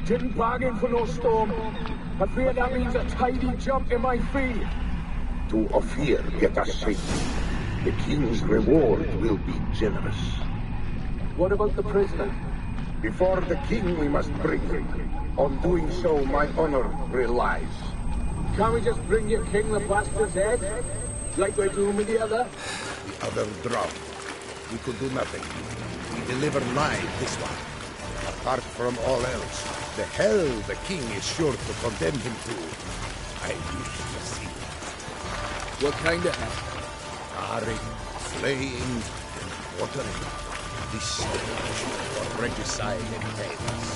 Didn't bargain for no storm. I fear that means a tidy jump in my fee. To Ophir get us safely. The king's reward will be generous. What about the prisoner? Before the king we must bring him. On doing so, my honor relies. Can't we just bring your king the bastard's head? Like we're doing with the other? The other drowned. We could do nothing. We deliver live this one. Apart from all else, the hell the king is sure to condemn him to. I wish to see it. What kind of hell? Carring, slaying, and quartering. This stage for regicide and tales.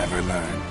never learn.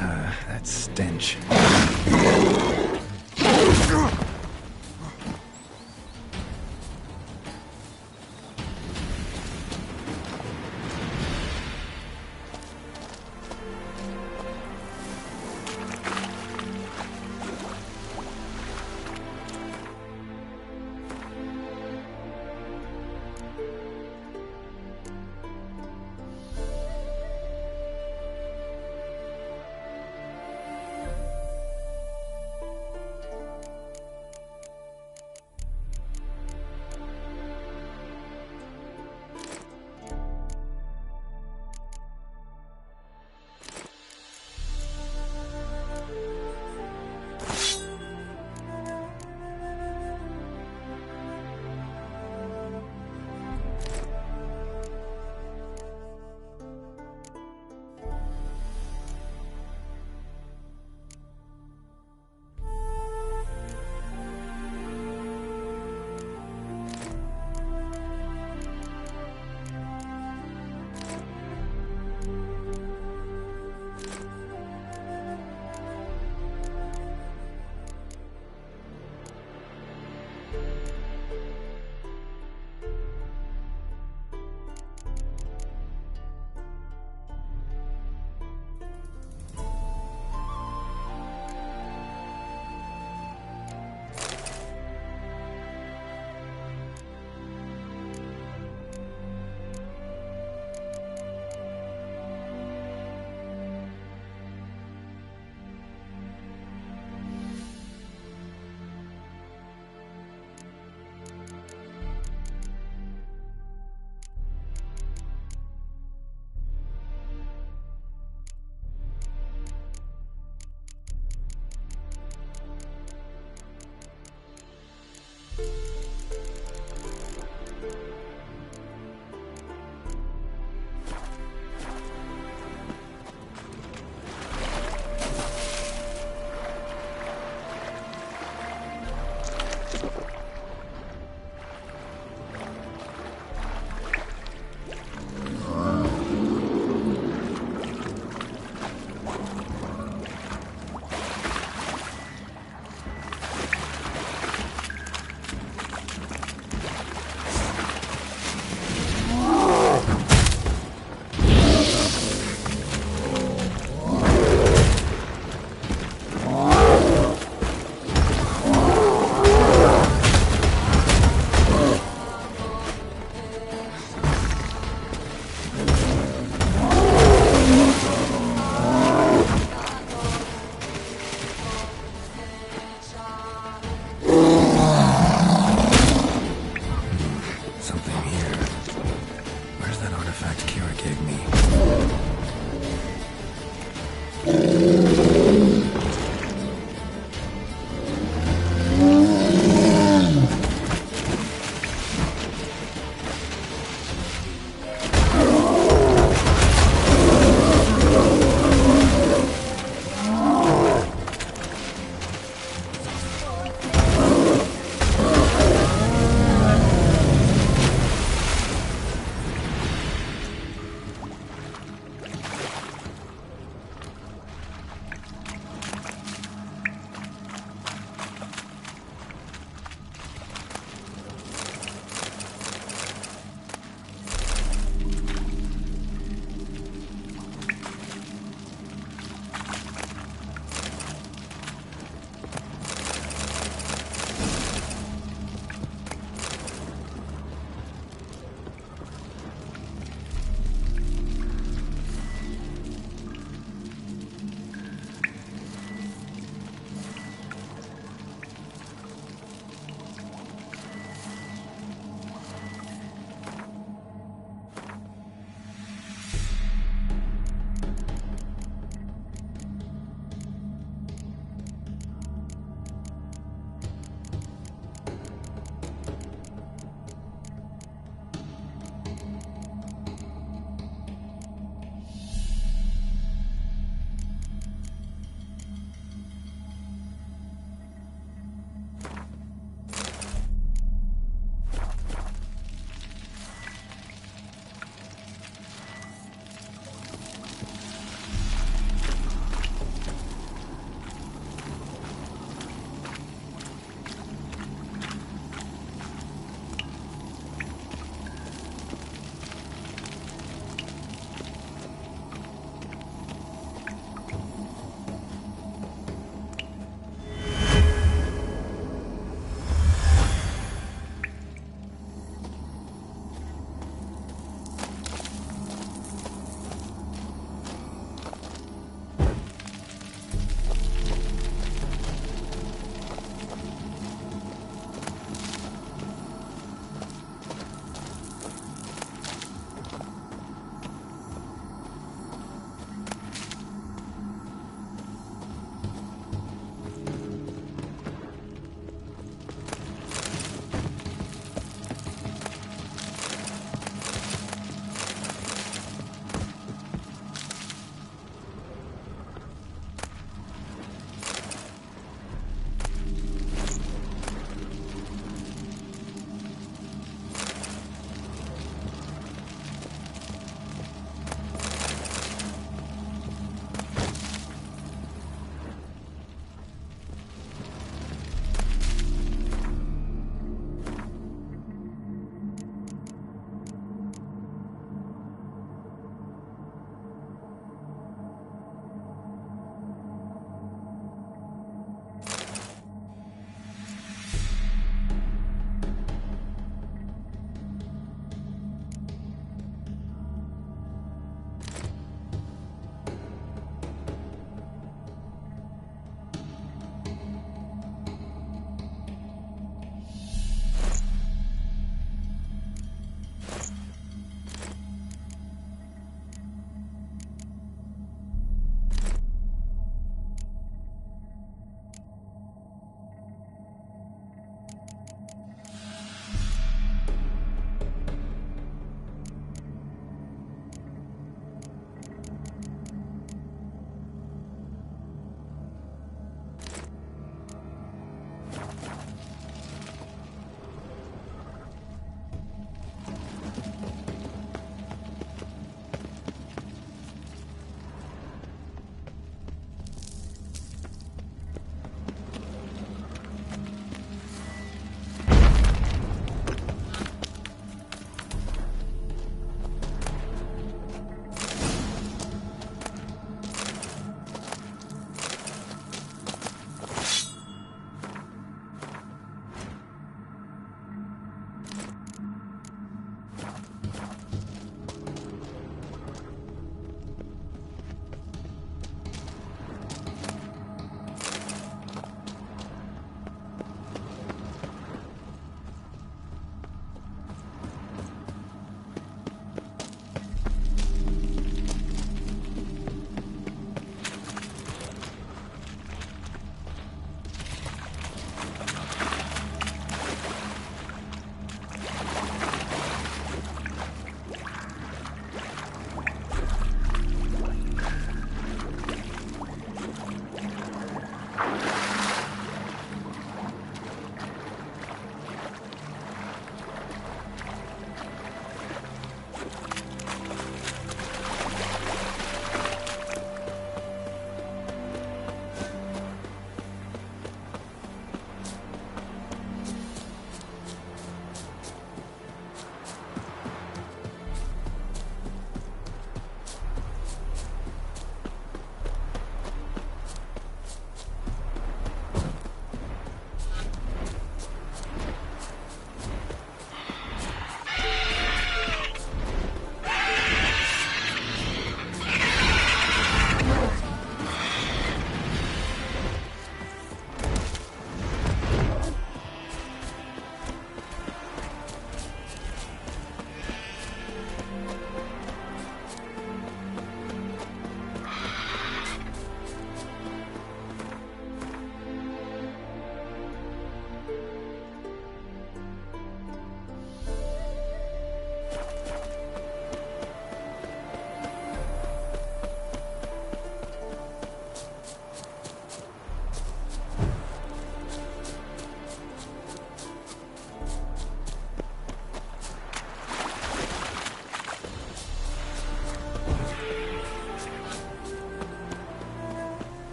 That stench.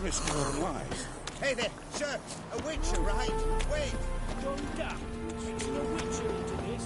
Risk your lives. Hey there, sir! A witcher, right? Wait! Don't duck. Mixing a witcher into this.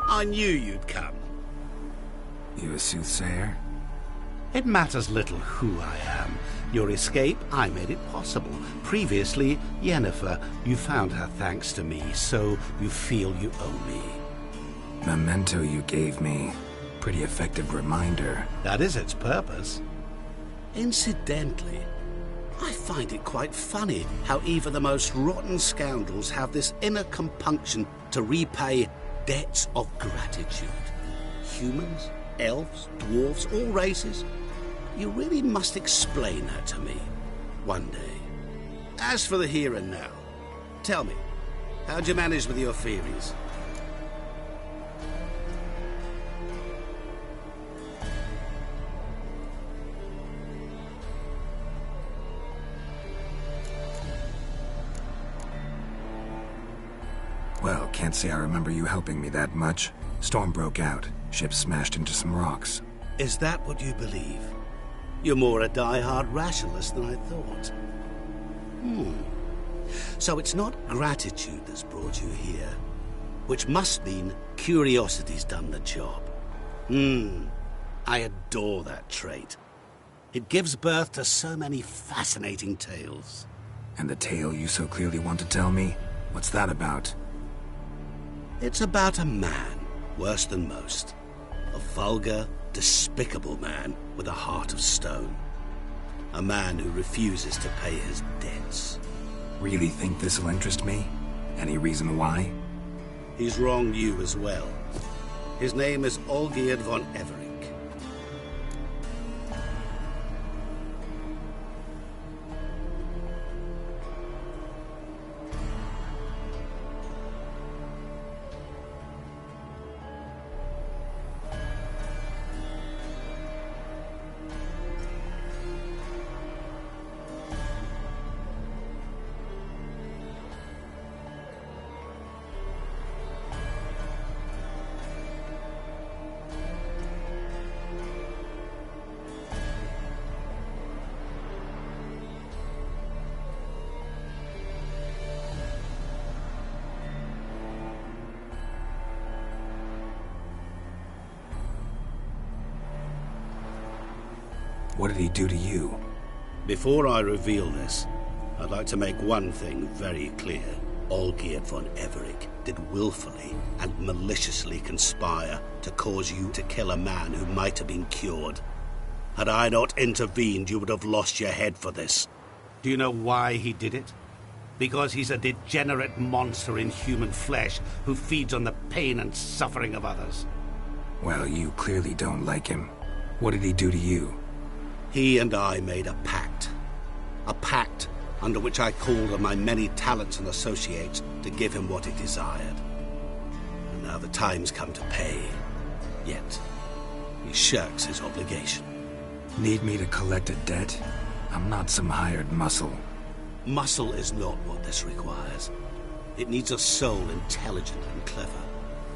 I knew you'd come. You a soothsayer? It matters little who I am. Your escape, I made it possible. Previously, Yennefer, you found her thanks to me, so you feel you owe me. Memento you gave me. Pretty effective reminder. That is its purpose. Incidentally, I find it quite funny how even the most rotten scoundrels have this inner compunction to repay debts of gratitude. Humans, elves, dwarves, all races. You really must explain that to me one day. As for the here and now, tell me, how'd you manage with your theories? Well, can't say I remember you helping me that much. Storm broke out. Ship smashed into some rocks. Is that what you believe? You're more a die-hard rationalist than I thought. So it's not gratitude that's brought you here, which must mean curiosity's done the job. I adore that trait. It gives birth to so many fascinating tales. And the tale you so clearly want to tell me? What's that about? It's about a man, worse than most. A vulgar, despicable man with a heart of stone. A man who refuses to pay his debts. Really think this'll interest me? Any reason why? He's wronged you as well. His name is Olgierd von Everett. What did he do to you? Before I reveal this, I'd like to make one thing very clear. Olgierd von Everec did willfully and maliciously conspire to cause you to kill a man who might have been cured. Had I not intervened, you would have lost your head for this. Do you know why he did it? Because he's a degenerate monster in human flesh who feeds on the pain and suffering of others. Well, you clearly don't like him. What did he do to you? He and I made a pact. A pact under which I called on my many talents and associates to give him what he desired. And now the time's come to pay. Yet, he shirks his obligation. Need me to collect a debt? I'm not some hired muscle. Muscle is not what this requires. It needs a soul intelligent and clever.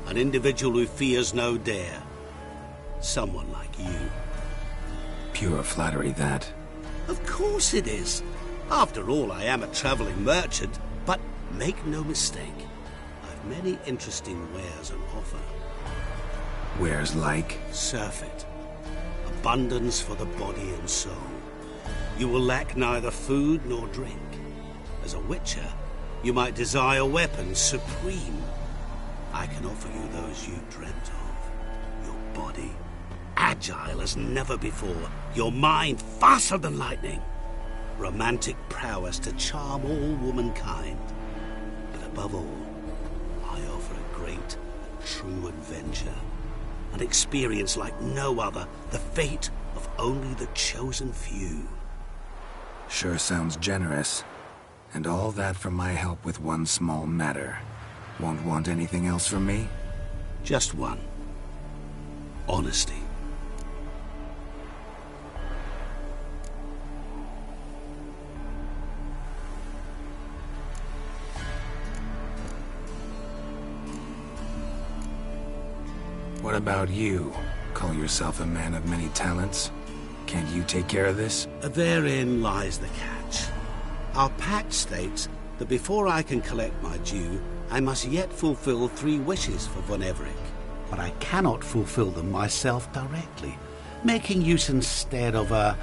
An individual who fears no dare. Someone like you. Pure flattery, that. Of course it is. After all, I am a traveling merchant, but make no mistake, I've many interesting wares on offer. Wares like? Surfeit. Abundance for the body and soul. You will lack neither food nor drink. As a witcher, you might desire weapons supreme. I can offer you those you dreamt of. Your body, agile as never before. Your mind, faster than lightning. Romantic prowess to charm all womankind. But above all, I offer a great and true adventure. An experience like no other, the fate of only the chosen few. Sure sounds generous. And all that for my help with one small matter. Won't want anything else from me? Just one. Honesty. What about you? Call yourself a man of many talents? Can't you take care of this? Therein lies the catch. Our pact states that before I can collect my due, I must yet fulfill 3 wishes for von Everec. But I cannot fulfill them myself directly, making use instead of a...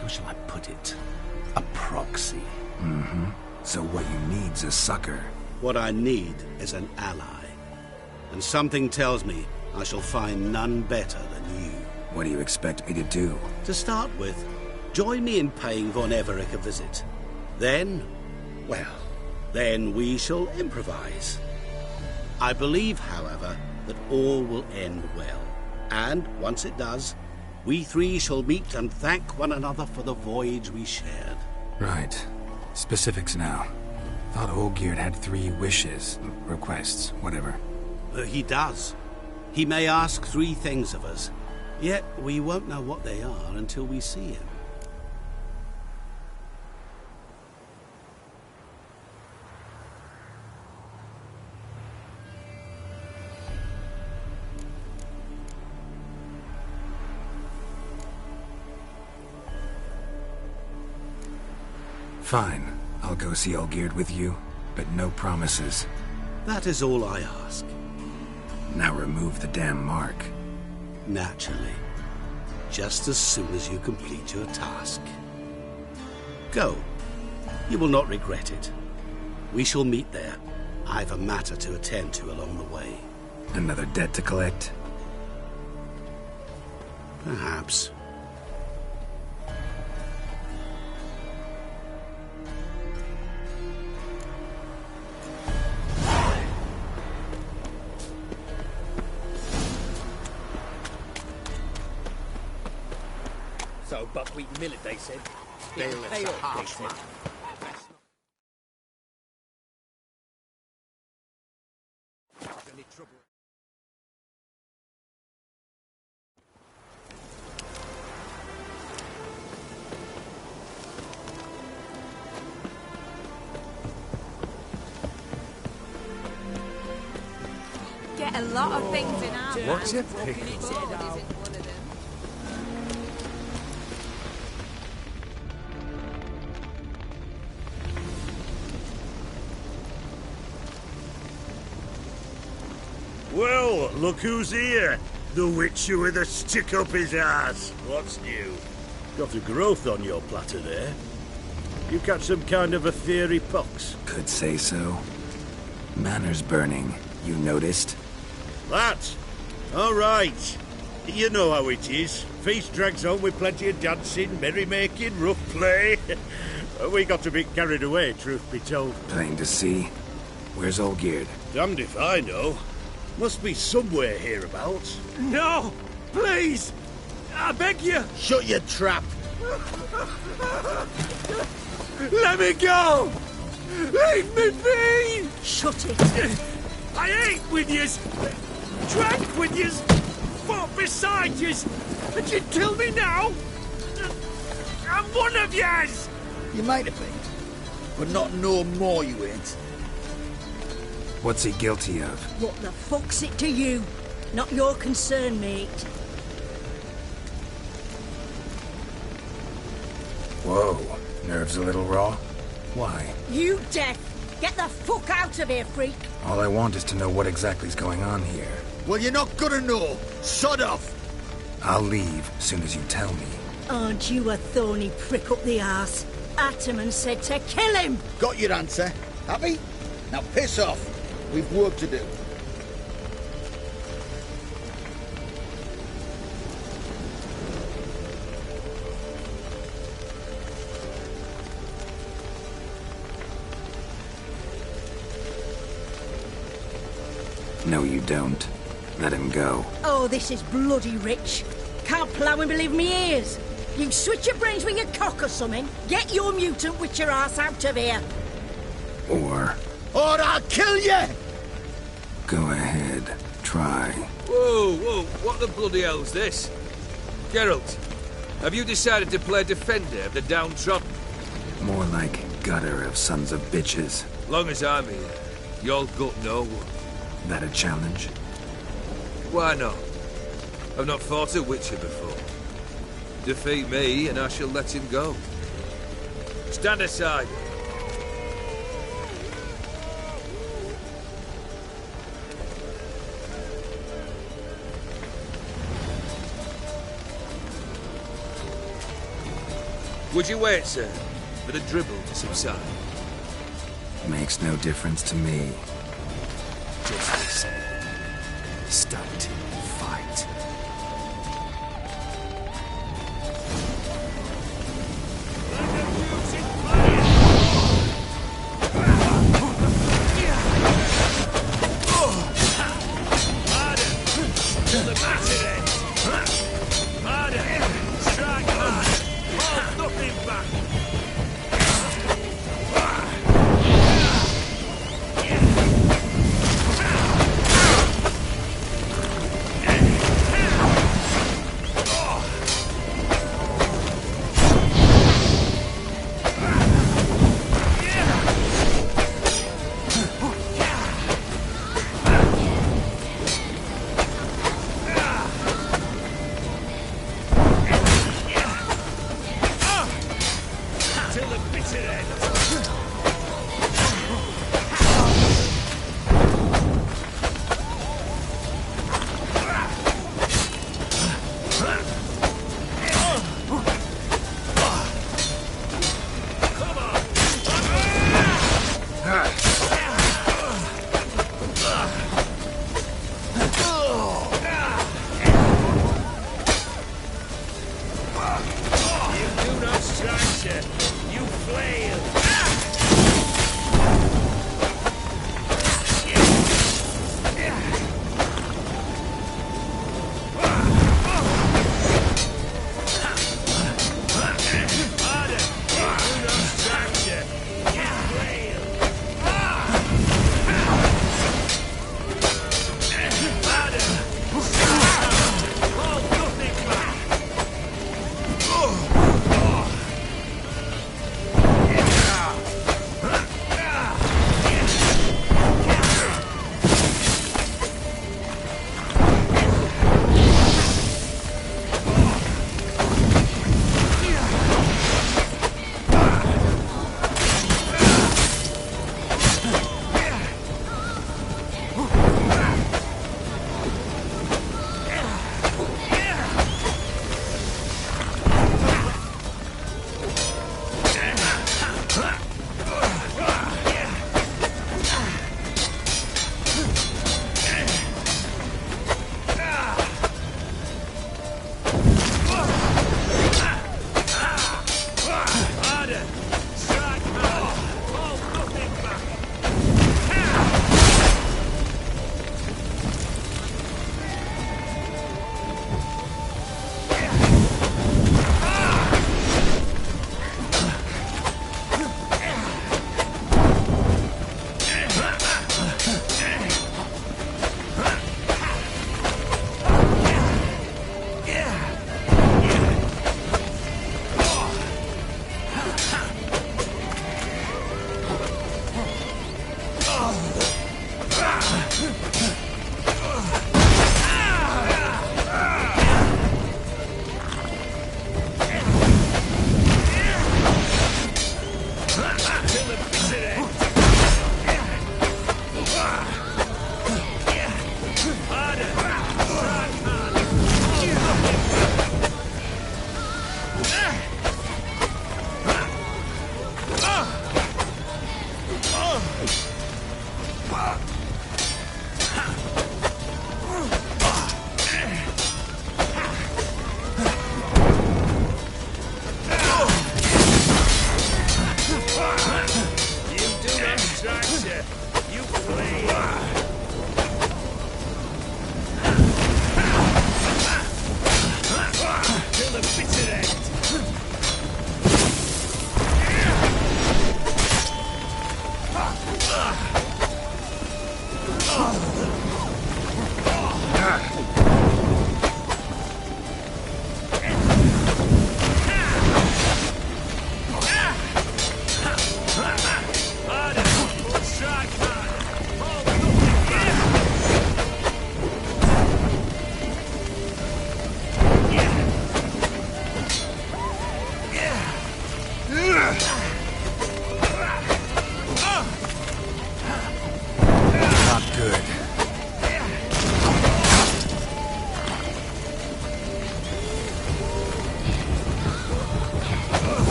how shall I put it? A proxy. Mm-hmm. So what you need's a sucker. What I need is an ally. And something tells me I shall find none better than you. What do you expect me to do? To start with, join me in paying von Everec a visit. Then, well, then we shall improvise. I believe, however, that all will end well. And once it does, we 3 shall meet and thank one another for the voyage we shared. Right. Specifics now. Thought Olgierd had 3 wishes, requests, whatever. He does. He may ask 3 things of us, yet we won't know what they are until we see him. Fine. I'll go see Olgierd with you, but no promises. That is all I ask. Now remove the damn mark. Naturally. Just as soon as you complete your task. Go. You will not regret it. We shall meet there. I've a matter to attend to along the way. Another debt to collect? Perhaps. So, buckwheat and millet, they said. Bailiff's Pay a off, harsh they man. said. Any trouble? Get a lot of things in our What's your van. pick? Walking its head out. Isn't one of them. Well, look who's here. The witcher with a stick up his ass. What's new? Got a growth on your platter there. You catch some kind of a fiery pox? Could say so. Manners burning, you noticed? That? All right. You know how it is. Feast drags on with plenty of dancing, merrymaking, rough play. We got a bit carried away, truth be told. Plain to see. Where's Olgierd? Damned if I know. Must be somewhere hereabouts. No! Please! I beg you! Shut your trap! Let me go! Leave me be! Shut it! I ate with yous! Drank with yous! Fought beside yous! And you kill me now? I'm one of yous! You might have been, but not no more you ain't. What's he guilty of? What the fuck's it to you? Not your concern, mate. Whoa, nerves a little raw? Why? You deaf! Get the fuck out of here, freak! All I want is to know what exactly's going on here. Well, you're not gonna know. Sod off! I'll leave soon as you tell me. Aren't you a thorny prick up the arse? Ataman said to kill him! Got your answer. Happy? Now piss off. We've work to do. No, you don't. Let him go. Oh, this is bloody rich. Can't plough and believe me ears. You switch your brains with your cock or something. Get your mutant witcher ass out of here. Or I'll kill you! go ahead. Try. Whoa, whoa, what the bloody hell's this? Geralt, have you decided to play defender of the downtrodden? More like gutter of sons of bitches. Long as I'm here, you'll gut no one. That a challenge? Why not? I've not fought a witcher before. Defeat me and I shall let him go. Stand aside. Would you wait, sir, for the dribble to subside? Makes no difference to me. Just listen. Stunt. Fight.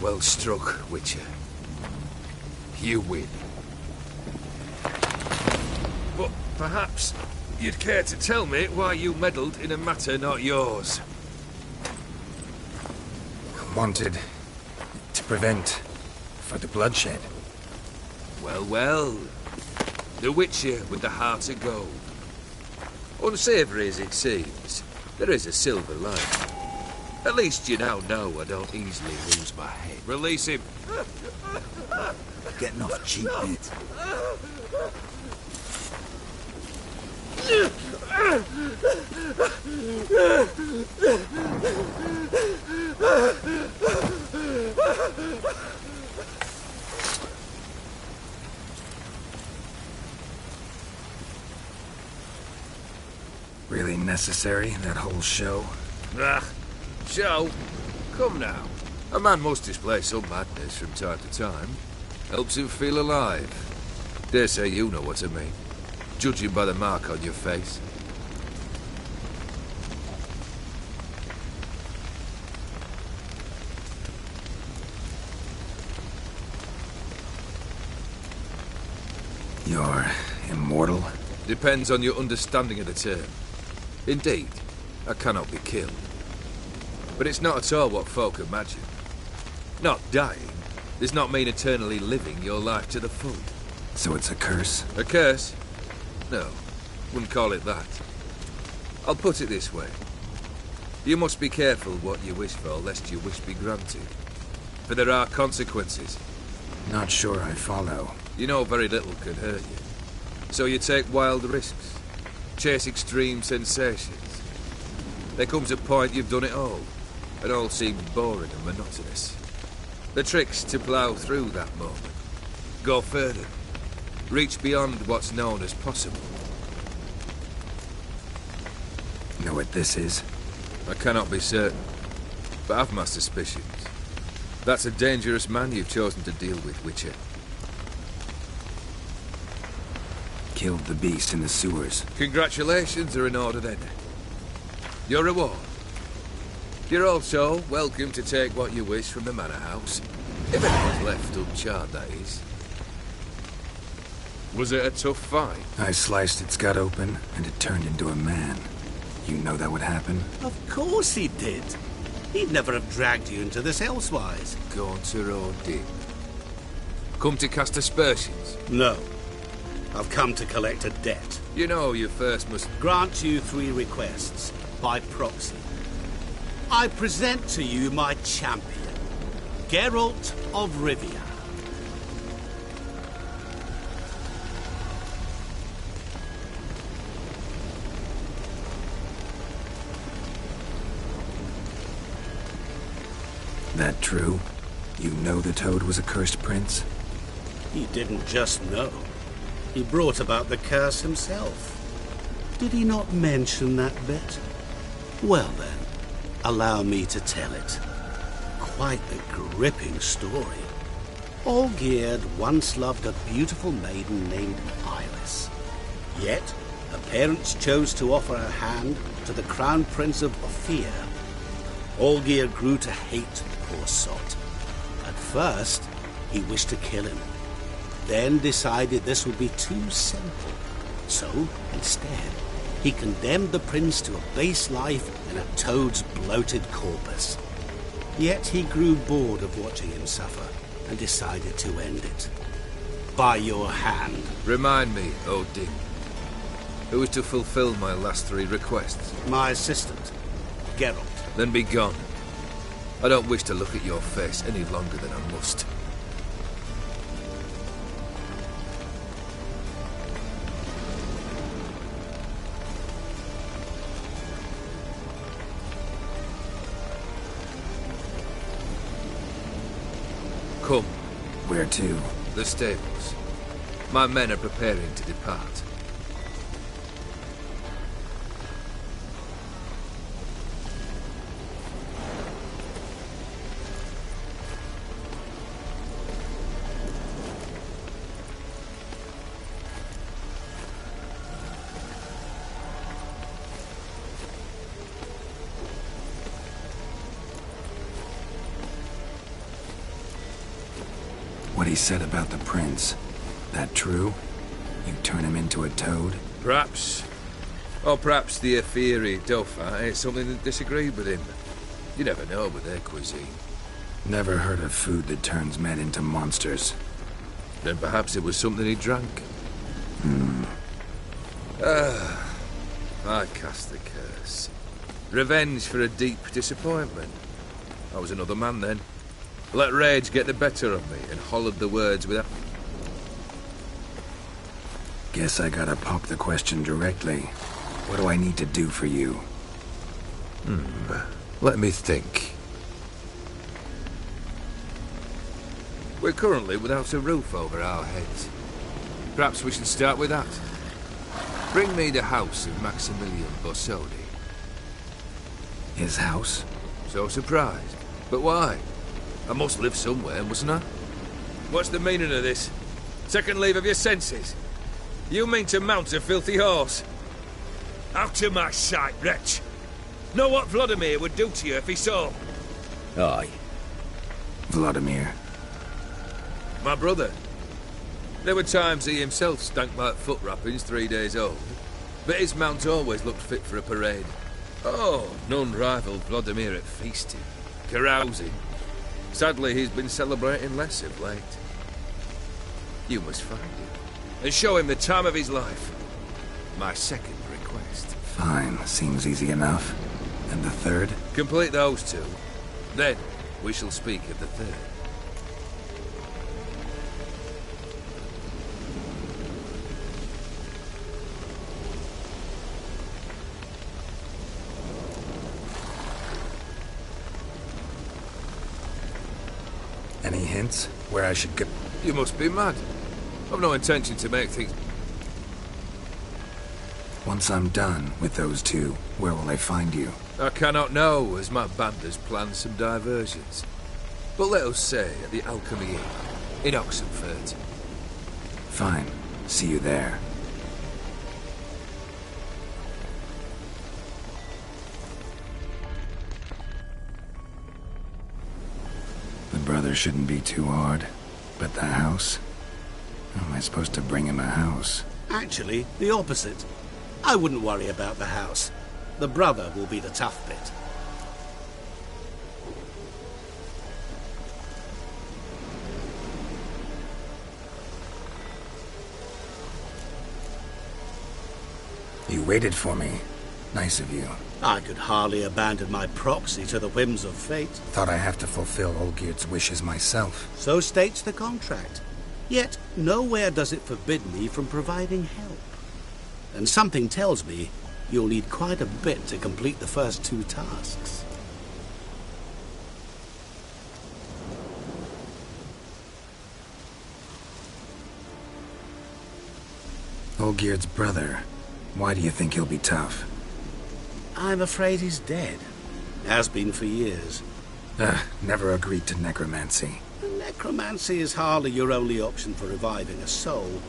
Well struck, Witcher. You win. But perhaps you'd care to tell me why you meddled in a matter not yours. Wanted to prevent further bloodshed. Well, well. The Witcher with the heart of gold. Unsavoury as it seems, there is a silver lining. At least you now know I don't easily lose my head. Release him. Getting off cheap, mate. Really necessary, that whole show? Ah, show? Come now. A man must display some madness from time to time. Helps him feel alive. Dare say you know what I mean. Judging by the mark on your face. You're immortal? Depends on your understanding of the term. Indeed, I cannot be killed. But it's not at all what folk imagine. Not dying does not mean eternally living your life to the full. So it's a curse? A curse? No, wouldn't call it that. I'll put it this way. You must be careful what you wish for, lest your wish be granted. For there are consequences. Not sure I follow. You know very little can hurt you. So you take wild risks. Chase extreme sensations. There comes a point you've done it all. It all seems boring and monotonous. The trick's to plough through that moment. Go further. Reach beyond what's known as possible. Know what this is? I cannot be certain, but I've my suspicions. That's a dangerous man you've chosen to deal with, Witcher. Killed the beast in the sewers. Congratulations are in order then. Your reward. You're also welcome to take what you wish from the manor house. If anyone's left uncharred, that is. Was it a tough fight? I sliced its gut open, and it turned into a man. You know that would happen? Of course he did. He'd never have dragged you into this elsewise. Gaunter or Dick? Come to cast aspersions? No. I've come to collect a debt. You know you first must... Grant you 3 requests, by proxy. I present to you my champion, Geralt of Rivia. That true? You know the Toad was a cursed prince? He didn't just know. He brought about the curse himself. Did he not mention that bit? Well then, allow me to tell it. Quite a gripping story. Olgierd once loved a beautiful maiden named Iris. Yet, her parents chose to offer her hand to the Crown Prince of Ophir. Olgierd grew to hate the poor sot. At first, he wished to kill him. Then decided this would be too simple. So, instead, he condemned the prince to a base life in a toad's bloated corpus. Yet he grew bored of watching him suffer and decided to end it. By your hand. Remind me, Odin. Who is to fulfill my last 3 requests? My assistant, Geralt. Then be gone. I don't wish to look at your face any longer than I must. Come. Where to? The stables. My men are preparing to depart. What he said about the prince, that true? You turn him into a toad? Perhaps. Or perhaps the Ephiri Dauphin ate something that disagreed with him. You never know with their cuisine. Never heard of food that turns men into monsters. Then perhaps it was something he drank. I cast the curse. Revenge for a deep disappointment. I was another man then. Let rage get the better of me and hollered the words without... Guess I gotta pop the question directly. What do I need to do for you? Let me think. We're currently without a roof over our heads. Perhaps we should start with that. Bring me the house of Maximilian Borsodi. His house? So surprised. But why? I must live somewhere, mustn't I? What's the meaning of this? Second leave of your senses? You mean to mount a filthy horse? Out of my sight, wretch! Know what Vladimir would do to you if he saw? Aye. Vladimir. My brother. There were times he himself stank like foot wrappings 3 days old, but his mount always looked fit for a parade. Oh, none rivaled Vladimir at feasting, carousing. Sadly, he's been celebrating less of late. You must find him, and show him the time of his life. My second request. Fine, seems easy enough. And the third? Complete those two. Then, we shall speak of the third. Any hints where I should go? You must be mad. I've no intention to make things... Once I'm done with those two, where will I find you? I cannot know, as my band has planned some diversions. But let us say at the Alchemy Inn, in Oxenfurt. Fine. See you there. The brother shouldn't be too hard. But the house? How am I supposed to bring him a house? Actually, the opposite. I wouldn't worry about the house. The brother will be the tough bit. You waited for me. Nice of you. I could hardly abandon my proxy to the whims of fate. Thought I have to fulfill Olgierd's wishes myself. So states the contract. Yet, nowhere does it forbid me from providing help. And something tells me you'll need quite a bit to complete the first two tasks. Olgierd's brother. Why do you think he'll be tough? I'm afraid he's dead. Has been for years. Never agreed to necromancy. Necromancy is hardly your only option for reviving a soul.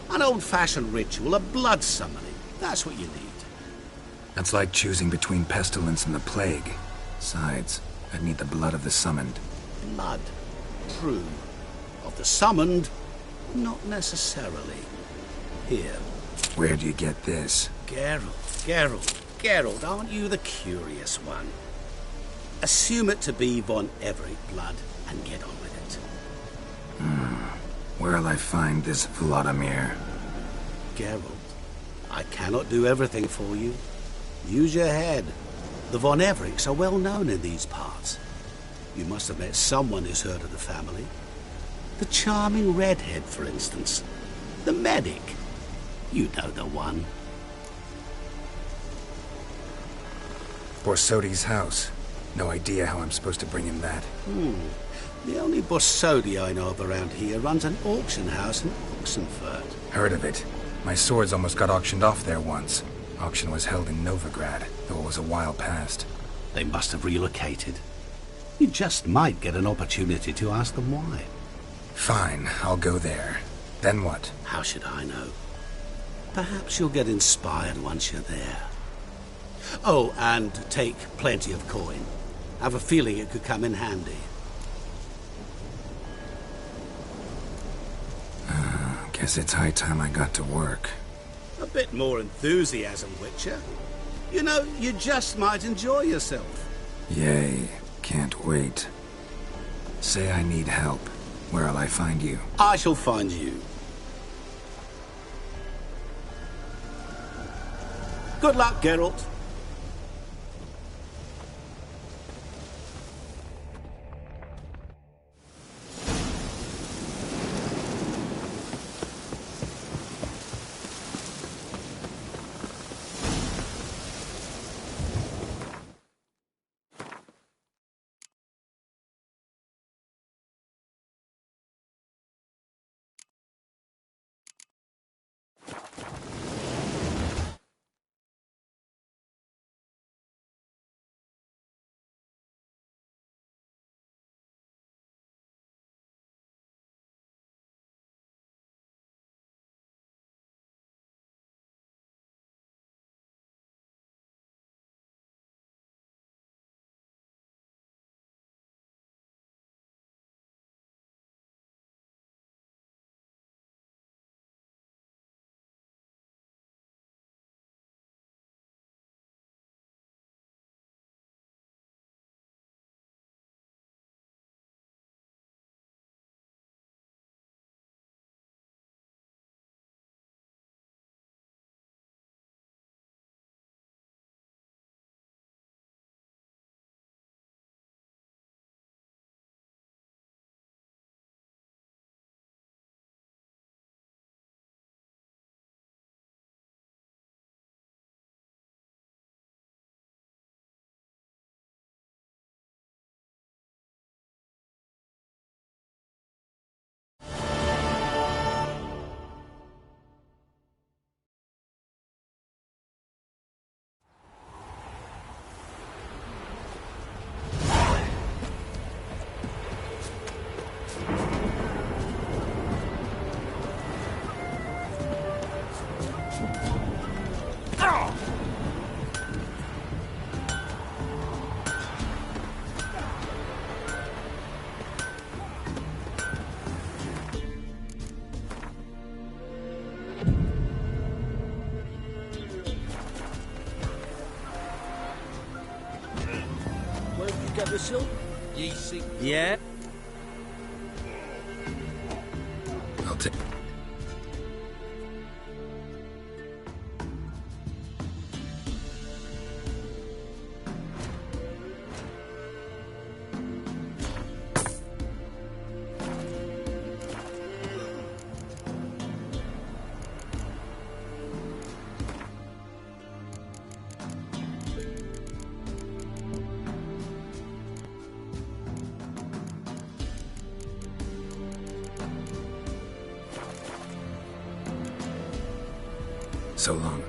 An old-fashioned ritual, a blood summoning. That's what you need. That's like choosing between pestilence and the plague. Besides, I'd need the blood of the summoned. Blood. True. Of the summoned, not necessarily. Here. Where do you get this? Geralt, aren't you the curious one? Assume it to be von Everett blood and get on with it. Where'll I find this Vladimir? Geralt, I cannot do everything for you. Use your head. The von Evericks are well known in these parts. You must have met someone who's heard of the family. The charming redhead, for instance. The medic. You know the one. Borsodi's house. No idea how I'm supposed to bring him that. The only Borsodi I know of around here runs an auction house in Oxenfurt. Heard of it. My swords almost got auctioned off there once. Auction was held in Novigrad, though it was a while past. They must have relocated. You just might get an opportunity to ask them why. Fine, I'll go there. Then what? How should I know? Perhaps you'll get inspired once you're there. Oh, and take plenty of coin. I have a feeling it could come in handy. Guess it's high time I got to work. A bit more enthusiasm, Witcher. You know, you just might enjoy yourself. Yay, can't wait. Say I need help. Where'll I find you? I shall find you. Good luck, Geralt. together, son? Ye see? Yeah? I'll take... So long.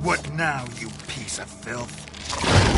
What now, you piece of filth?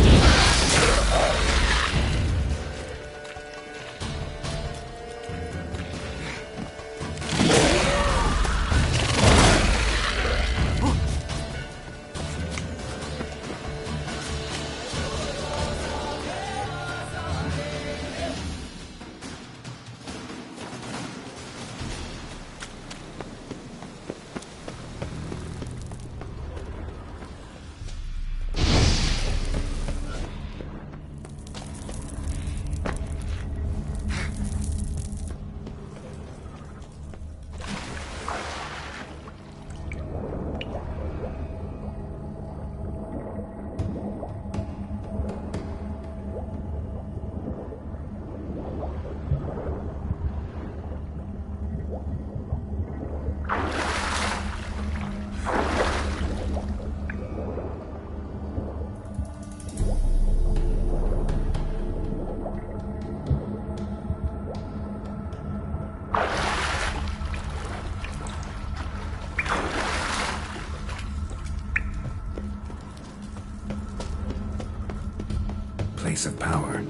Place of power.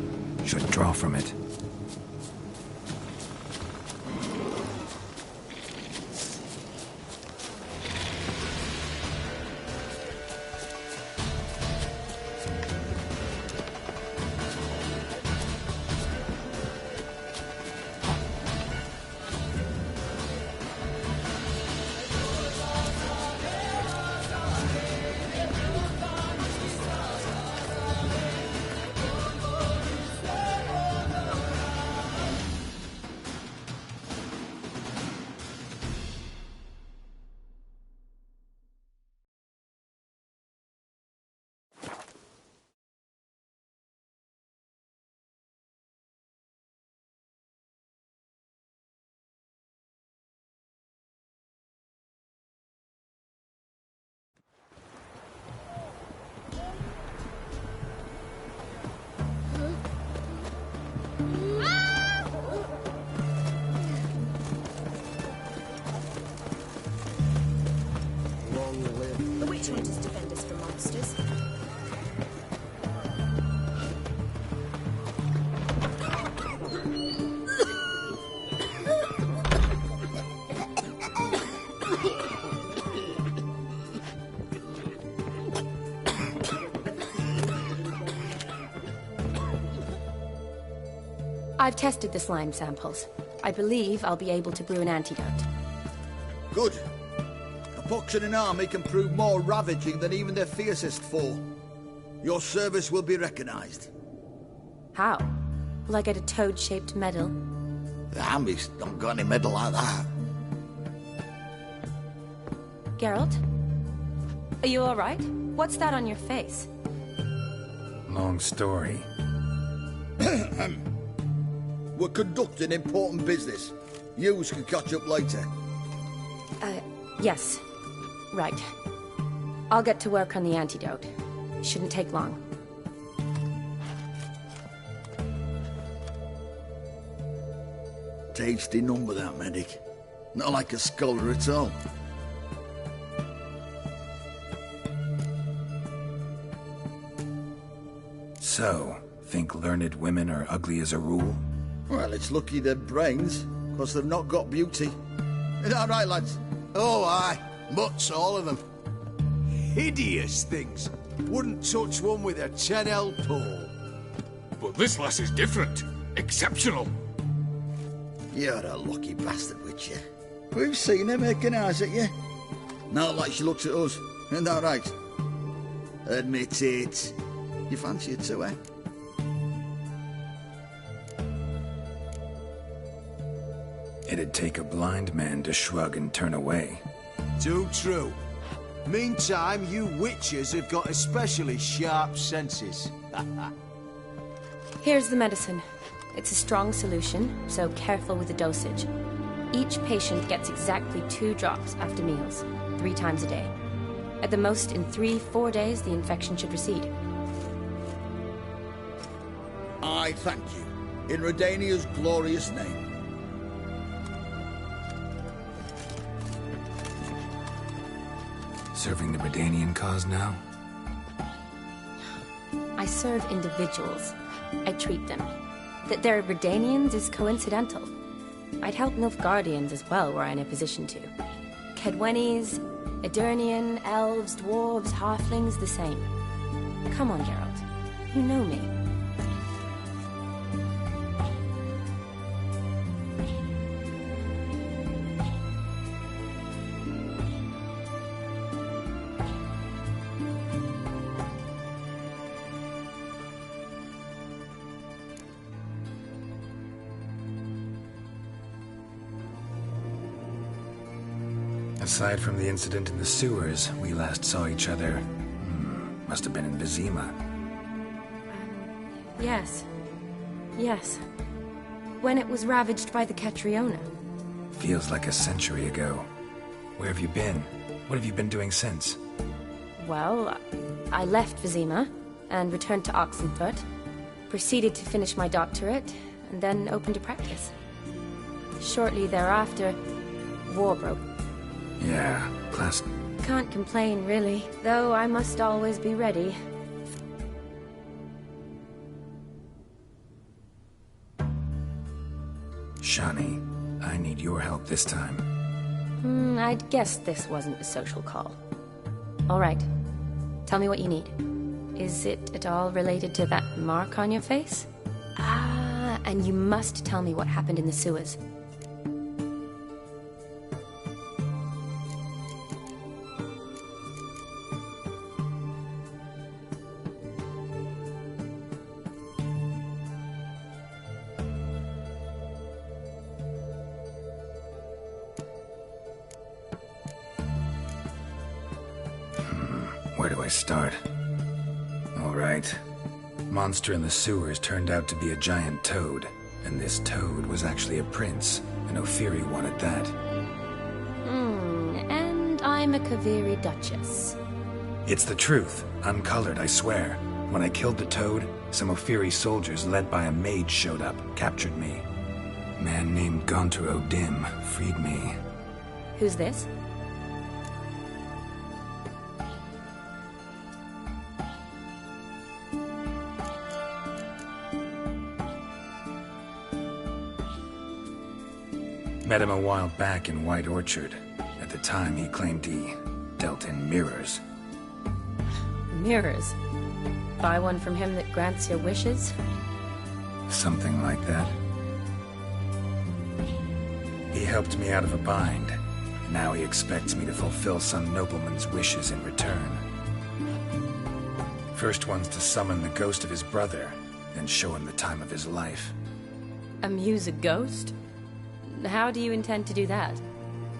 Should draw from it. The witch hunters defend us from monsters. I've tested the slime samples. I believe I'll be able to brew an antidote. Good. A pox in an army can prove more ravaging than even their fiercest foe. Your service will be recognized. How? Will I get a toad-shaped medal? The army's don't got any medal like that. Geralt? Are you alright? What's that on your face? Long story. We're conducting important business. Yous can catch up later. Yes. Right. I'll get to work on the antidote. Shouldn't take long. Tasty number, that medic. Not like a scholar at all. So, think learned women are ugly as a rule? Well, it's lucky they're brains, because they've not got beauty. Is that right, lads? Oh, aye. Mutts, all of them. Hideous things. Wouldn't touch one with a 10L pole. But this lass is different. Exceptional. You're a lucky bastard, Witcher. We've seen her making eyes at you. Not like she looks at us. Isn't that right? Admit it. You fancy it too, eh? It'd take a blind man to shrug and turn away. Too true. Meantime, you witches have got especially sharp senses. Here's the medicine. It's a strong solution, so careful with the dosage. Each patient gets exactly 2 drops after meals, 3 times a day. At the most, in 3-4 days, the infection should recede. I thank you. In Redania's glorious name. Serving the Redanian cause now? I serve individuals. I treat them. That they're Redanians is coincidental. I'd help Nilfgaardians as well were I in a position to. Kedwenis, Edirnian, elves, dwarves, halflings, the same. Come on, Geralt. You know me. Aside from the incident in the sewers, we last saw each other. Must have been in Vizima. Yes. Yes. When it was ravaged by the Catriona. Feels like a century ago. Where have you been? What have you been doing since? Well, I left Vizima and returned to Oxenfurt. Proceeded to finish my doctorate, and then opened a practice. Shortly thereafter, war broke. Yeah, classic. Can't complain, really, though I must always be ready. Shani, I need your help this time. I'd guessed this wasn't a social call. All right. Tell me what you need. Is it at all related to that mark on your face? Ah, and you must tell me what happened in the sewers. Where do I start? All right. Monster in the sewers turned out to be a giant toad, and this toad was actually a prince, and Ophiri wanted that. And I'm a Kaviri Duchess. It's the truth, uncolored, I swear. When I killed the toad, some Ophiri soldiers led by a mage showed up, captured me. A man named Gaunter O'Dim freed me. Who's this? Met him a while back in White Orchard. At the time, he claimed he dealt in mirrors. Mirrors? Buy one from him that grants your wishes? Something like that. He helped me out of a bind. Now he expects me to fulfill some nobleman's wishes in return. First one's to summon the ghost of his brother, then show him the time of his life. Amuse a ghost? How do you intend to do that?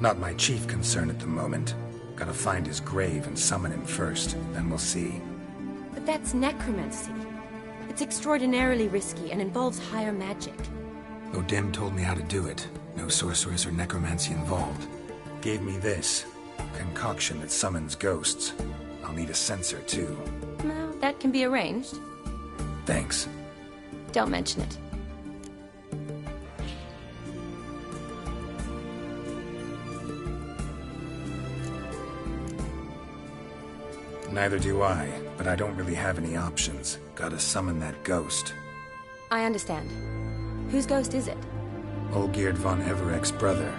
Not my chief concern at the moment. Gotta find his grave and summon him first, then we'll see. But that's necromancy. It's extraordinarily risky and involves higher magic. O'Dim told me how to do it. No sorceress or necromancy involved. Gave me this. Concoction that summons ghosts. I'll need a censer, too. Well, that can be arranged. Thanks. Don't mention it. Neither do I, but I don't really have any options. Gotta summon that ghost. I understand. Whose ghost is it? Olgierd von Everek's brother.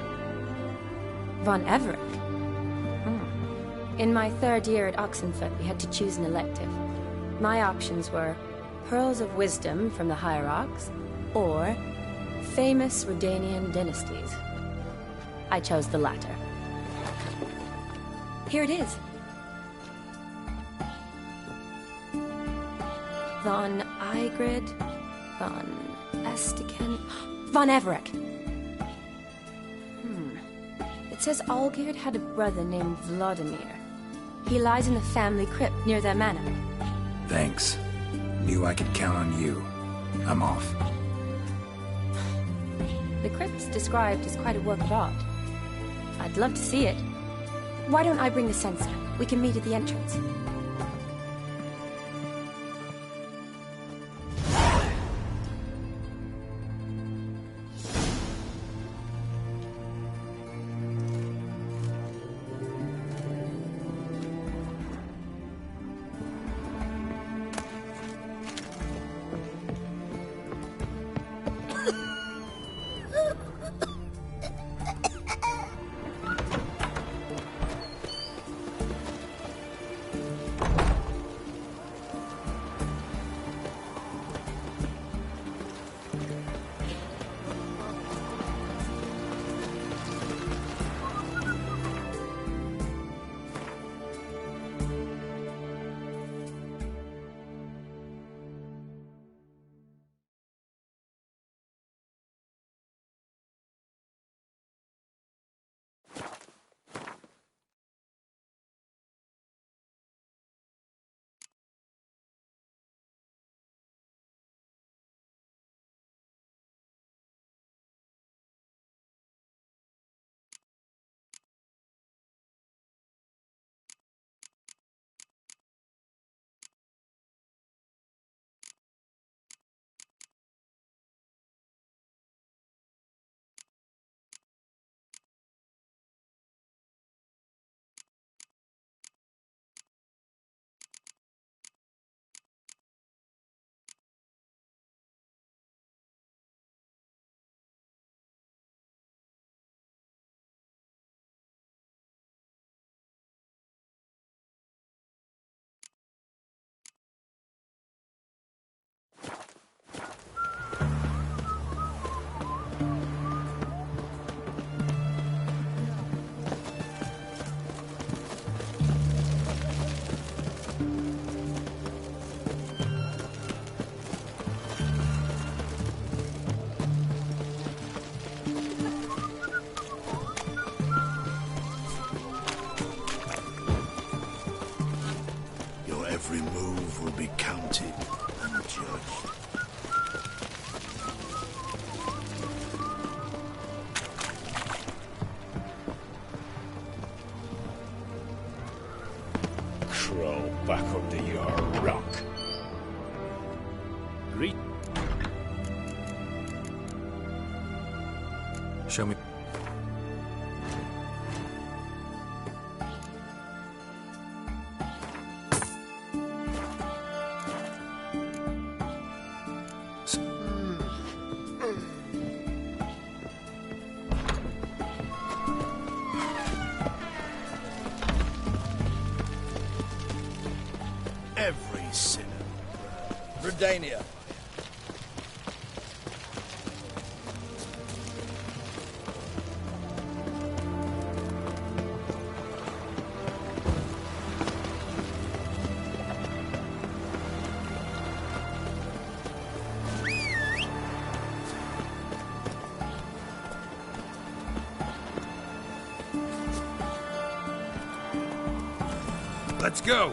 Von Everek? In my third year at Oxenfurt, we had to choose an elective. My options were Pearls of Wisdom from the Hierarchs, or Famous Redanian Dynasties. I chose the latter. Here it is. Von Igrid, von Estiken, von Everek. It says Olgierd had a brother named Vladimir. He lies in the family crypt near their manor. Thanks. Knew I could count on you. I'm off. The crypt's described as quite a work of art. I'd love to see it. Why don't I bring the censer? We can meet at the entrance. Every move will be counted and judged. Crawl back under your rock. Greet. Show me. Every sinner. Redania. Let's go!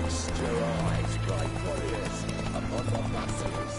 Feast your eyes, bright warriors, upon the masters.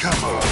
Come on.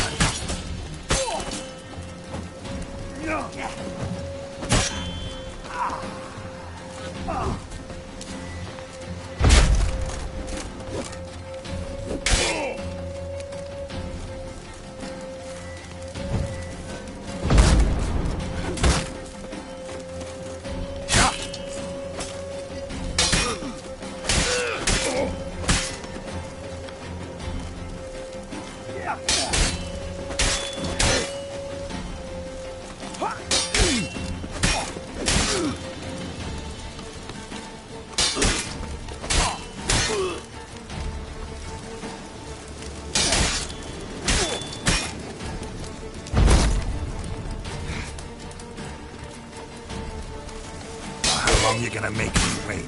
How long you gonna make me wait?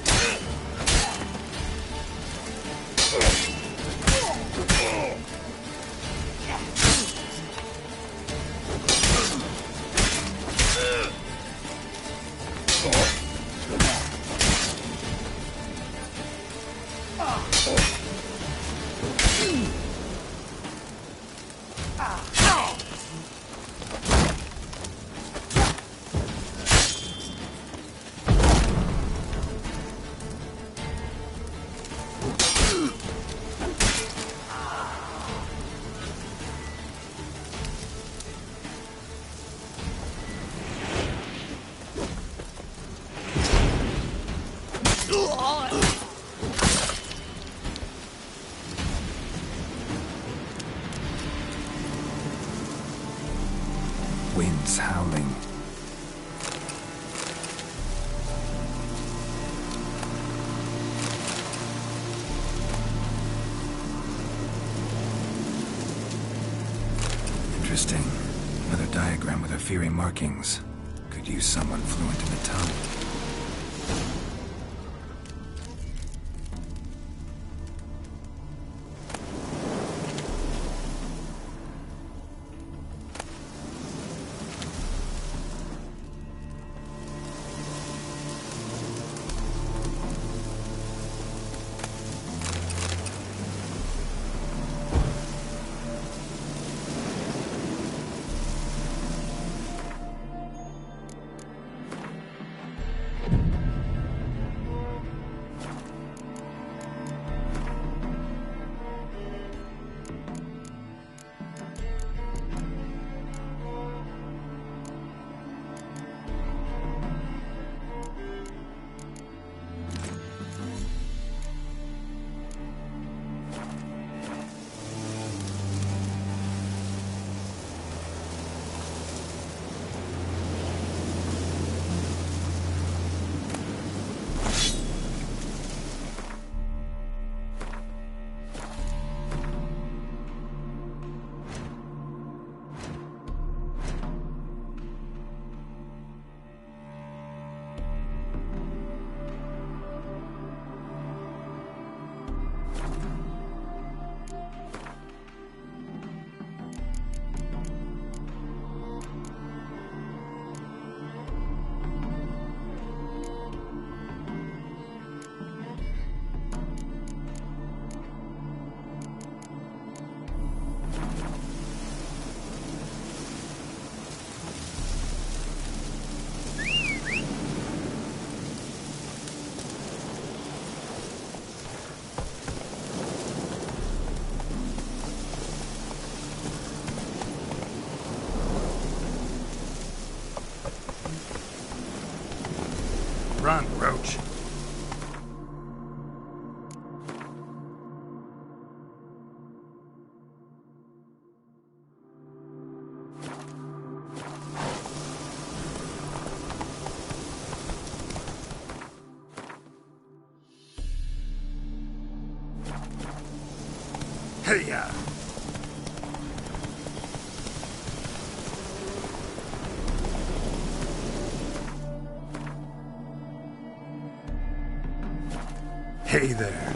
Winds howling. Interesting. Another diagram with Aphiri markings. Could use someone fluent in the tongue. Run, Roach. Hey-ya! Hey there.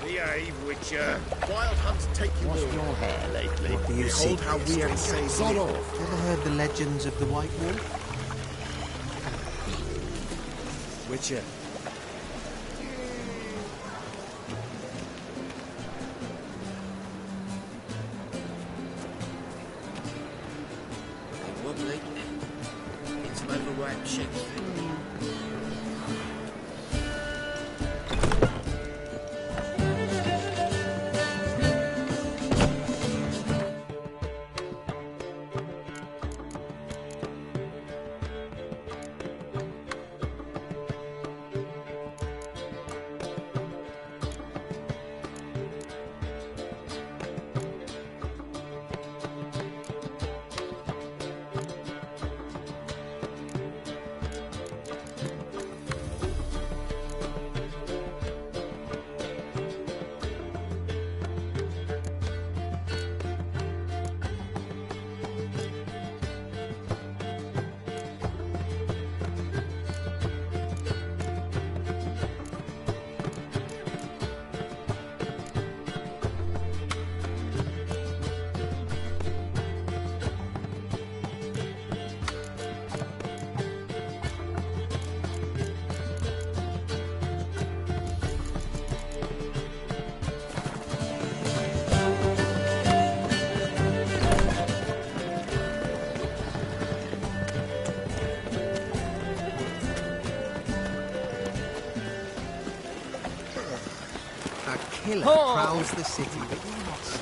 Behave, Witcher. Wild hunts take you Washed your hair lately. What do you see? Behold how we have saved Sod it. off. Ever heard the legends of the White Wolf? Witcher. Wobbly. grab ships. Killer prowls the city, but you're not